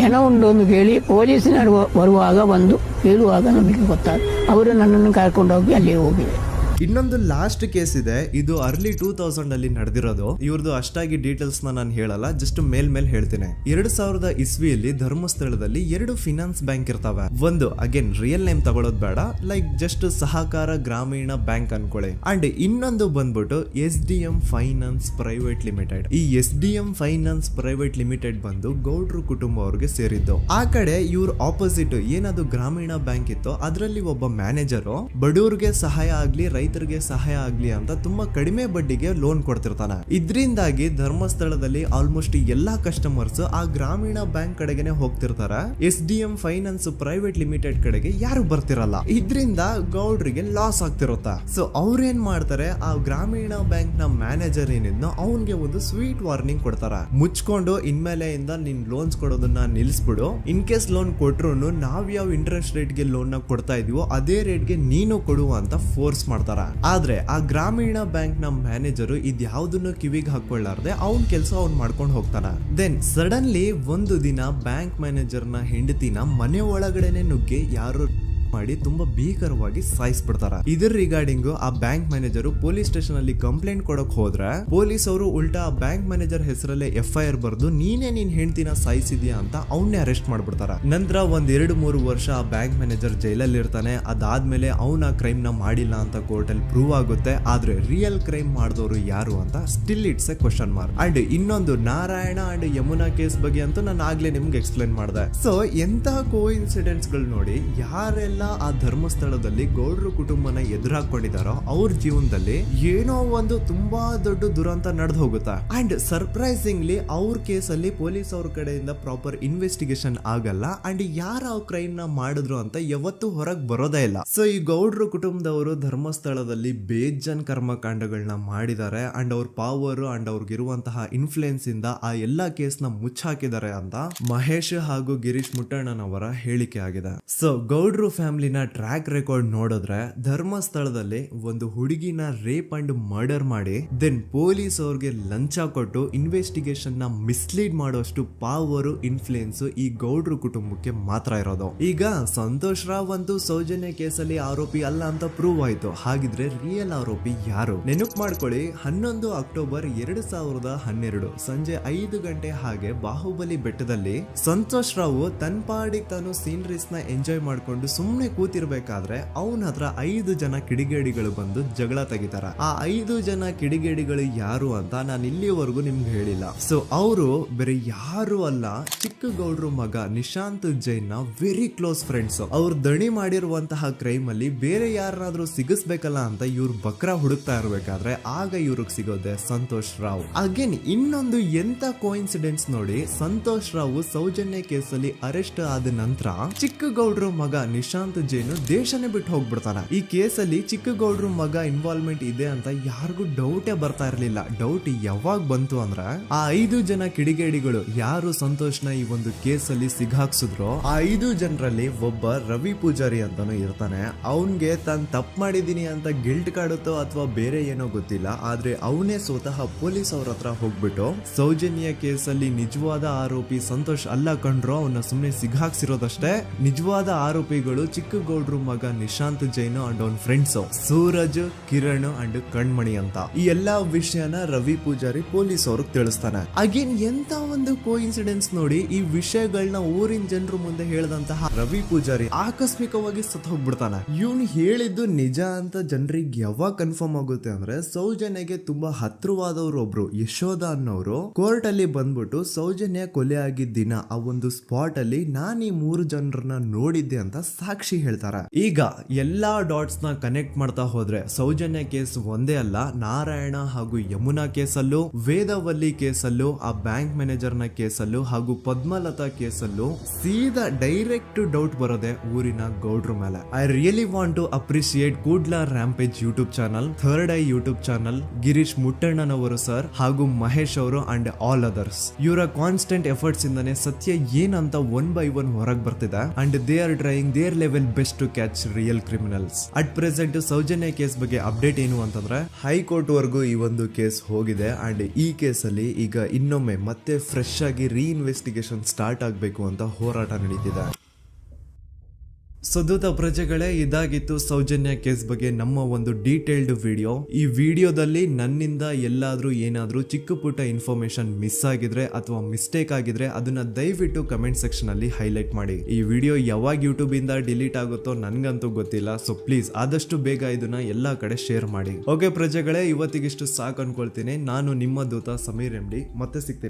ಏನೋ ಒಂದು ಕೇಳಿ ಪೊಲೀಸಿನವರು ಬರುವಾಗ ಬಂದು ಹೇಳುವಾಗ ನಮಗೆ ಗೊತ್ತಾದ, ಅವರು ನನ್ನನ್ನು ಕರ್ಕೊಂಡೋಗಿ ಅಲ್ಲಿ ಹೋಗಿದೆ. ಇನ್ನೊಂದು ಲಾಸ್ಟ್ ಕೇಸ್ ಇದೆ, ಇದು ಅರ್ಲಿ 2000 ಅಲ್ಲಿ ನಡೆದಿರೋದು. ಇವ್ರದ್ದು ಅಷ್ಟಾಗಿ ಡೀಟೇಲ್ಸ್ ನಾನು ಹೇಳಲ್ಲ, ಜಸ್ಟ್ ಮೇಲ್ ಹೇಳ್ತೇನೆ. 2000 ಇಸ್ವಿಯಲ್ಲಿ ಧರ್ಮಸ್ಥಳದಲ್ಲಿ 2 ಫಿನಾನ್ಸ್ ಬ್ಯಾಂಕ್ ಇರ್ತಾವೆ. ಒಂದು ಅಗೇನ್ ರಿಯಲ್ ನೇಮ್ ತಗೊಳ್ಳೋದು ಬೇಡ, ಲೈಕ್ ಜಸ್ಟ್ ಸಹಕಾರ ಗ್ರಾಮೀಣ ಬ್ಯಾಂಕ್ ಅನ್ಕೊಳ್ಳಿ. ಅಂಡ್ ಇನ್ನೊಂದು ಬಂದ್ಬಿಟ್ಟು SDM ಫೈನಾನ್ಸ್ ಪ್ರೈವೇಟ್ ಲಿಮಿಟೆಡ್. ಈ SDM ಫೈನಾನ್ಸ್ ಪ್ರೈವೇಟ್ ಲಿಮಿಟೆಡ್ ಬಂದು ಗೌಡ್ರು ಕುಟುಂಬ ಅವ್ರಿಗೆ ಸೇರಿದ್ದು. ಆ ಕಡೆ ಇವ್ರ ಆಪೋಸಿಟ್ ಏನದು ಗ್ರಾಮೀಣ ಬ್ಯಾಂಕ್ ಇತ್ತು, ಅದರಲ್ಲಿ ಒಬ್ಬ ಮ್ಯಾನೇಜರು ಬಡವ್ರಿಗೆ ಸಹಾಯ ಆಗ್ಲಿ ರೈತರಿಗೆ ಸಹಾಯ ಆಗ್ಲಿ ಅಂತ ತುಂಬಾ ಕಡಿಮೆ ಬಡ್ಡಿಗೆ ಲೋನ್ ಕೊಡ್ತಿರ್ತಾನೆ. ಇದರಿಂದಾಗಿ ಧರ್ಮಸ್ಥಳದಲ್ಲಿ ಆಲ್ಮೋಸ್ಟ್ ಎಲ್ಲಾ ಕಸ್ಟಮರ್ಸ್ ಆ ಗ್ರಾಮೀಣ ಬ್ಯಾಂಕ್ ಕಡೆಗೆ ಹೋಗ್ತಿರ್ತಾರ, SDM ಫೈನಾನ್ಸ್ ಪ್ರೈವೇಟ್ ಲಿಮಿಟೆಡ್ ಕಡೆಗೆ ಯಾರು ಬರ್ತಿರಲ್ಲ. ಇದರಿಂದ ಗೌಡ್ರಿಗೆ ಲಾಸ್ ಆಗ್ತಿರುತ್ತಾ. ಸೊ ಅವ್ರೇನ್ ಮಾಡ್ತಾರೆ, ಆ ಗ್ರಾಮೀಣ ಬ್ಯಾಂಕ್ ನ ಮ್ಯಾನೇಜರ್ ಏನಿದ್ನೋ ಅವನ್ಗೆ ಒಂದು ಸ್ವೀಟ್ ವಾರ್ನಿಂಗ್ ಕೊಡ್ತಾರ, ಮುಚ್ಕೊಂಡು ಇನ್ಮೇಲೆಯಿಂದ ನಿನ್ ಲೋನ್ಸ್ ಕೊಡೋದನ್ನ ನಿಲ್ಸ್ಬಿಡು, ಇನ್ ಕೇಸ್ ಲೋನ್ ಕೊಟ್ರು ನಾವ್ ಯಾವ ಇಂಟ್ರೆಸ್ಟ್ ರೇಟ್ ಗೆ ಲೋನ್ ನ ಕೊಡ್ತಾ ಇದೀವೋ ಅದೇ ರೇಟ್ ಗೆ ನೀನು ಕೊಡುವ ಅಂತ ಫೋರ್ಸ್ ಮಾಡ್ತಾರ. ಆದ್ರೆ ಆ ಗ್ರಾಮೀಣ ಬ್ಯಾಂಕ್ ನ ಮ್ಯಾನೇಜರ್ ಇದ್ಯಾವುದನ್ನು ಕಿವಿಗೆ ಹಾಕೊಳ್ಳಾರ್ದೆ ಅವನ್ ಕೆಲಸ ಅವ್ನ್ ಮಾಡ್ಕೊಂಡು ಹೋಗ್ತಾನ. ದೆನ್ ಸಡನ್ಲಿ ಒಂದು ದಿನ ಬ್ಯಾಂಕ್ ಮ್ಯಾನೇಜರ್ ನ ಹೆಂಡತಿನ ಮನೆ ಒಳಗಡೆನೆ ನುಗ್ಗಿ ಯಾರು ಮಾಡಿ ತುಂಬಾ ಭೀಕರವಾಗಿ ಸಾಯಿಸ್ಬಿಡ್ತಾರ. ಇದರ ರಿಗಾರ್ಡಿಂಗ್ ಆ ಬ್ಯಾಂಕ್ ಮ್ಯಾನೇಜರ್ ಪೊಲೀಸ್ ಸ್ಟೇಷನ್ ಅಲ್ಲಿ ಕಂಪ್ಲೇಂಟ್ ಕೊಡಕ್ ಹೋದ್ರೆ ಪೊಲೀಸ್ ಅವರು ಉಲ್ಟಾ ಆ ಬ್ಯಾಂಕ್ ಮ್ಯಾನೇಜರ್ ಹೆಸರಲ್ಲೇ FIR ಬರ್ದು ನೀನೇ ನಿನ್ ಹೆಂಡತಿನ ಸಾಯಿಸಿದ್ಯಾ ಅಂತ ಅವನ್ನೇ ಅರೆಸ್ಟ್ ಮಾಡ್ಬಿಡ್ತಾರ. ನಂತರ 1-2-3 ವರ್ಷ ಆ ಬ್ಯಾಂಕ್ ಮ್ಯಾನೇಜರ್ ಜೈಲಲ್ಲಿ ಇರ್ತಾನೆ. ಅದಾದ್ಮೇಲೆ ಅವನ ಕ್ರೈಮ್ ನ ಮಾಡಿಲ್ಲ ಅಂತ ಕೋರ್ಟ್ ಅಲ್ಲಿ ಪ್ರೂವ್ ಆಗುತ್ತೆ. ಆದ್ರೆ ರಿಯಲ್ ಕ್ರೈಮ್ ಮಾಡಿದವರು ಯಾರು ಅಂತ still it's A question mark. And ಇನ್ನೊಂದು ನಾರಾಯಣ ಅಂಡ್ ಯಮುನಾ ಕೇಸ್ ಬಗ್ಗೆ ಅಂತೂ ನಾನು ಆಗ್ಲೇ ನಿಮ್ಗೆ ಎಕ್ಸ್ಪ್ಲೇನ್ ಮಾಡಿದೆ. ಸೊ ಎಂತ ಕೋಇನ್ಸಿಡೆಂಟ್ಸ್ ಗಳು ನೋಡಿ, ಯಾರೆಲ್ಲ ಆ ಧರ್ಮಸ್ಥಳದಲ್ಲಿ ಗೌಡ್ರು ಕುಟುಂಬನ ಎದುರಾಕೊಂಡಿದಾರೋ ಅವ್ರ ಜೀವನದಲ್ಲಿ ಏನೋ ಒಂದು ತುಂಬಾ ದೊಡ್ಡ ದುರಂತ ನಡೆದು ಹೋಗುತ್ತಾ. ಅಂಡ್ ಸರ್ಪ್ರೈಸಿಂಗ್ಲಿ ಅವ್ರ ಕೇಸಲ್ಲಿ ಪೊಲೀಸ್ ಅವ್ರ ಕಡೆಯಿಂದ ಪ್ರಾಪರ್ ಇನ್ವೆಸ್ಟಿಗೇಷನ್ ಆಗಲ್ಲ ಅಂಡ್ ಯಾರ ಆ ಕ್ರೈಮ್ ನ ಮಾಡಿದ್ರು ಅಂತ ಯಾವತ್ತೂ ಹೊರಗೆ ಬರೋದೇ ಇಲ್ಲ. ಸೊ ಈ ಗೌಡ್ರು ಕುಟುಂಬದವರು ಧರ್ಮಸ್ಥಳದಲ್ಲಿ ಬೇಜನ್ ಕರ್ಮಕಾಂಡಗಳನ್ನ ಮಾಡಿದ್ದಾರೆ ಅಂಡ್ ಅವ್ರ ಪವರ್ ಅಂಡ್ ಅವ್ರಿಗಿರುವಂತಹ ಇನ್ಫ್ಲೂಯೆನ್ಸ್ ಇಂದ ಆ ಎಲ್ಲಾ ಕೇಸ್ ನ ಮುಚ್ಚಾಕಿದ್ದಾರೆ ಅಂತ ಮಹೇಶ್ ಹಾಗೂ ಗಿರೀಶ್ ಮುಟ್ಟಣ್ಣನವರ ಹೇಳಿಕೆ ಆಗಿದೆ. ಸೊ ಗೌಡ್ರು ಫ್ಯಾಮಿಲಿನ ಟ್ರ್ಯಾಕ್ ರೆಕಾರ್ಡ್ ನೋಡಿದ್ರೆ ಧರ್ಮಸ್ಥಳದಲ್ಲಿ ಒಂದು ಹುಡುಗಿನ ರೇಪ್ ಅಂಡ್ ಮರ್ಡರ್ ಮಾಡಿ ದೆನ್ ಪೊಲೀಸ್ ಅವ್ರಿಗೆ ಲಂಚ ಕೊಟ್ಟು ಇನ್ವೆಸ್ಟಿಗೇಷನ್ ನ ಮಿಸ್ಲೀಡ್ ಮಾಡೋಷ್ಟು ಪಾವರ್ ಇನ್ಫ್ಲೂಯೆನ್ಸ್ ಈ ಗೌಡ್ರು ಕುಟುಂಬಕ್ಕೆ ಮಾತ್ರ ಇರೋದು. ಈಗ ಸಂತೋಷ್ ರಾವ್ ಅಂತೂ ಸೌಜನ್ಯ ಕೇಸಲ್ಲಿ ಆರೋಪಿ ಅಲ್ಲ ಅಂತ ಪ್ರೂವ್ ಆಯ್ತು. ಹಾಗಿದ್ರೆ ರಿಯಲ್ ಆರೋಪಿ ಯಾರು? ನೆನಪು ಮಾಡ್ಕೊಳ್ಳಿ, 11 ಅಕ್ಟೋಬರ್ 2012 ಸಂಜೆ 5 ಗಂಟೆ ಹಾಗೆ ಬಾಹುಬಲಿ ಬೆಟ್ಟದಲ್ಲಿ ಸಂತೋಷ್ ರಾವ್ ತನ್ನ ಪಾಡಿಗೆ ತಾನು ಸೀನರೀಸ್ ನ ಎಂಜಾಯ್ ಮಾಡ್ಕೊಂಡು ಸುಮ್ನೆ ಕೂತಿರ್ಬೇಕಾದ್ರೆ ಅವನ ಹತ್ರ 5 ಜನ ಕಿಡಿಗೇಡಿಗಳು ಬಂದು ಜಗಳ ತೆಗಿತಾರ. ಆ 5 ಜನ ಕಿಡಿಗೇಡಿಗಳು ಯಾರು ಅಂತ ನಾನು ಇಲ್ಲಿವರೆಗೂ ನಿಮ್ಗೆ ಹೇಳಿಲ್ಲ. ಸೊ ಅವರು ಬೇರೆ ಯಾರು ಅಲ್ಲ, ಚಿಕ್ಕ ಗೌಡ್ರು ಮಗ ನಿಶಾಂತ್ ಜೈನ್ ನ ವೆರಿ ಕ್ಲೋಸ್ ಫ್ರೆಂಡ್ಸ್. ಅವ್ರು ದಣಿ ಮಾಡಿರುವಂತಹ ಕ್ರೈಮ್ ಅಲ್ಲಿ ಬೇರೆ ಯಾರನ್ನಾದ್ರೂ ಸಿಗಿಸ್ಬೇಕಲ್ಲ ಅಂತ ಇವ್ರು ಬಕ್ರ ಹುಡುಕ್ತಾ ಇರ್ಬೇಕಾದ್ರೆ ಆಗ ಇವ್ರಿಗೆ ಸಿಗೋದೆ ಸಂತೋಷ್ ರಾವ್. ಅಗೇನ್ ಇನ್ನೊಂದು ಎಂತ ಕೋಇನ್ಸಿಡೆನ್ಸ್ ನೋಡಿ, ಸಂತೋಷ್ ರಾವ್ ಸೌಜನ್ಯ ಕೇಸಲ್ಲಿ ಅರೆಸ್ಟ್ ಆದ ನಂತರ ಚಿಕ್ಕ ಗೌಡ್ರು ಮಗ ನಿಶಾಂತ್ ಜೈನ್ ದೇಶನೇ ಬಿಟ್ಟು ಹೋಗ್ಬಿಡ್ತಾನೆ. ಈ ಕೇಸಲ್ಲಿ ಚಿಕ್ಕ ಗೌಡ್ರು ಮಗ ಇನ್ವಾಲ್ವ್ಮೆಂಟ್ ಇದೆ ಅಂತ ಯಾರಿಗೂ ಡೌಟೇ ಬರ್ತಾ ಇರ್ಲಿಲ್ಲ. ಡೌಟ್ ಯಾವಾಗ ಬಂತು ಅಂದ್ರೆ ಆ 5 ಜನ ಕಿಡಿಗೇಡಿಗಳು ಯಾರು ಸಂತೋಷ್ನ ಈ ಒಂದು ಕೇಸಲ್ಲಿ ಸಿಗಾಕ್ಸಿದ್ರು ಆ 5 ಜನರಲ್ಲಿ ಒಬ್ಬ ರವಿ ಪೂಜಾರಿ ಅಂತಾನು ಇರ್ತಾನೆ. ಅವನ್ಗೆ ತಾನು ತಪ್ಪು ಮಾಡಿದೀನಿ ಅಂತ ಗಿಲ್ಟ್ ಕಾಡುತ್ತೋ ಅಥವಾ ಬೇರೆ ಏನೋ ಗೊತ್ತಿಲ್ಲ, ಆದ್ರೆ ಅವನೇ ಸ್ವತಃ ಪೊಲೀಸ್ ಅವ್ರ ಹತ್ರ ಹೋಗ್ಬಿಟ್ಟು ಸೌಜನ್ಯ ಕೇಸಲ್ಲಿ ನಿಜವಾದ ಆರೋಪಿ ಸಂತೋಷ್ ಅಲ್ಲ ಕಂಡ್ರು, ಅವನ್ನ ಸುಮ್ನೆ ಸಿಗಾಕ್ಸಿರೋದಷ್ಟೇ, ನಿಜವಾದ ಆರೋಪಿಗಳು ಚಿಕ್ಕ ಗೌಡ್ರು ಮಗ ನಿಶಾಂತ್ ಜೈನ್ ಅಂಡ್ ಅವನ್ ಫ್ರೆಂಡ್ಸ್ ಸೂರಜ್, ಕಿರಣ್ ಅಂಡ್ ಕಣ್ಮಣಿ ಅಂತ. ಈ ಎಲ್ಲಾ ವಿಷಯನ ರವಿ ಪೂಜಾರಿ ಪೊಲೀಸ್ ಅವ್ರಿಗೆ ತಿಳಿಸ್ತಾನೆ. ಅಗೇನ್ ಎಂತ ಒಂದು ಕೋಇನ್ಸಿಡೆನ್ಸ್ ನೋಡಿ, ಈ ವಿಷಯಗಳನ್ನ ಊರಿನ ಜನರು ಮುಂದೆ ಹೇಳಿದಂತಹ ರವಿ ಪೂಜಾರಿ ಆಕಸ್ಮಿಕವಾಗಿ ಸತ್ ಹೋಗ್ಬಿಡ್ತಾನೆ. ಇವನು ಹೇಳಿದ್ದು ನಿಜ ಅಂತ ಜನರಿಗೆ ಯಾವಾಗ ಕನ್ಫರ್ಮ್ ಆಗುತ್ತೆ ಅಂದ್ರೆ ಸೌಜನ್ಯಗೆ ತುಂಬಾ ಹತ್ರವಾದವರು ಒಬ್ರು ಯಶೋಧ ಅನ್ನೋರು ಕೋರ್ಟ್ ಅಲ್ಲಿ ಬಂದ್ಬಿಟ್ಟು ಸೌಜನ್ಯ ಕೊಲೆ ಆಗಿದ್ದ ದಿನ ಆ ಒಂದು ಸ್ಪಾಟ್ ಅಲ್ಲಿ ನಾನು ಈ 3 ಜನರನ್ನ ನೋಡಿದ್ದೆ ಅಂತ ಸಾಕ್ಷಿ ಹೇಳ್ತಾರೆ. ಈಗ ಎಲ್ಲಾ ಡಾಟ್ಸ್ ನ ಕನೆಕ್ಟ್ ಮಾಡ್ತಾ ಹೋದ್ರೆ ಸೌಜನ್ಯ ಕೇಸ್ ಒಂದೇ ಅಲ್ಲ, ನಾರಾಯಣ ಹಾಗೂ ಯಮುನಾ ಕೇಸಲ್ಲೂ, ವೇದವಲ್ಲಿ ಕೇಸಲ್ಲೂ, ಆ ಬ್ಯಾಂಕ್ ಮ್ಯಾನೇಜರ್ ನ ಕೇಸಲ್ಲೂ ಹಾಗೂ ಪದ್ಮಲತಾ ಕೇಸಲ್ಲೂ ಸೀದಾ ಡೈರೆಕ್ಟ್ ಡೌಟ್ ಬರೋದೆ ಊರಿನ ಗೌಡ್ರ ಮೇಲೆ. I really want to appreciate Kudla rampage YouTube channel, third eye YouTube channel, Girish ಮುಟ್ಟಣ್ಣನವರು ಸರ್ ಹಾಗೂ ಮಹೇಶ್ ಅವರು ಅಂಡ್ ಆಲ್ ಅದರ್ಸ್. ಇವರ ಕಾನ್ಸ್ಟೆಂಟ್ ಎಫರ್ಟ್ಸ್ ಇಂದಾನೆ ಸತ್ಯ ಏನಂತ 1 by 1 ಹೊರಗೆ ಬರ್ತಿದೆ and they are trying their level best to catch real criminals. At present Soujanya case ಬಗ್ಗೆ ಅಪ್ಡೇಟ್ ಏನು ಅಂತಂದ್ರೆ ಹೈಕೋರ್ಟ್ ವರೆಗೂ ಈ ಒಂದು ಕೇಸ್ ಹೋಗಿದೆ ಅಂಡ್ ಈ ಕೇಸಲ್ಲಿ ಈಗ ಇನ್ನೊಮ್ಮೆ ಮತ್ತೆ ಫ್ರೆಶ್ ಆಗಿ ರೀಇನ್ವೆಸ್ಟಿಗೇಷನ್ ಸ್ಟಾರ್ಟ್ ಆಗಬೇಕು ಅಂತ ಹೋರಾಟ ನಡೀತಿದೆ. ಸದುತ ಪ್ರಜೆಗಳೇ, ಇದಾಗಿತ್ತು ಸೌಜನ್ಯ ಕೇಸ್ ಬಗ್ಗೆ ನಮ್ಮ ಒಂದು ಡೀಟೇಲ್ಡ್ ವಿಡಿಯೋ. ಈ ವಿಡಿಯೋದಲ್ಲಿ ನನ್ನಿಂದ ಎಲ್ಲಾದ್ರೂ ಏನಾದ್ರೂ ಚಿಕ್ಕ ಪುಟ್ಟ ಇನ್ಫಾರ್ಮೇಶನ್ ಮಿಸ್ ಆಗಿದ್ರೆ ಅಥವಾ ಮಿಸ್ಟೇಕ್ ಆಗಿದ್ರೆ ಅದನ್ನ ದಯವಿಟ್ಟು ಕಮೆಂಟ್ ಸೆಕ್ಷನ್ ಅಲ್ಲಿ ಹೈಲೈಟ್ ಮಾಡಿ. ಈ ವಿಡಿಯೋ ಯಾವಾಗ ಯೂಟ್ಯೂಬ್ ಇಂದ ಡಿಲೀಟ್ ಆಗುತ್ತೋ ನನ್ಗಂತೂ ಗೊತ್ತಿಲ್ಲ. ಸೊ ಪ್ಲೀಸ್ ಆದಷ್ಟು ಬೇಗ ಇದನ್ನ ಎಲ್ಲಾ ಕಡೆ ಶೇರ್ ಮಾಡಿ. ಓಕೆ ಪ್ರಜೆಗಳೇ, ಇವತ್ತಿಗಿಷ್ಟು ಸಾಕು ಅನ್ಕೊಳ್ತೀನಿ. ನಾನು ನಿಮ್ಮ ದೂತ ಸಮೀರ್ MD. ಮತ್ತೆ ಸಿಗ್ತೀನಿ.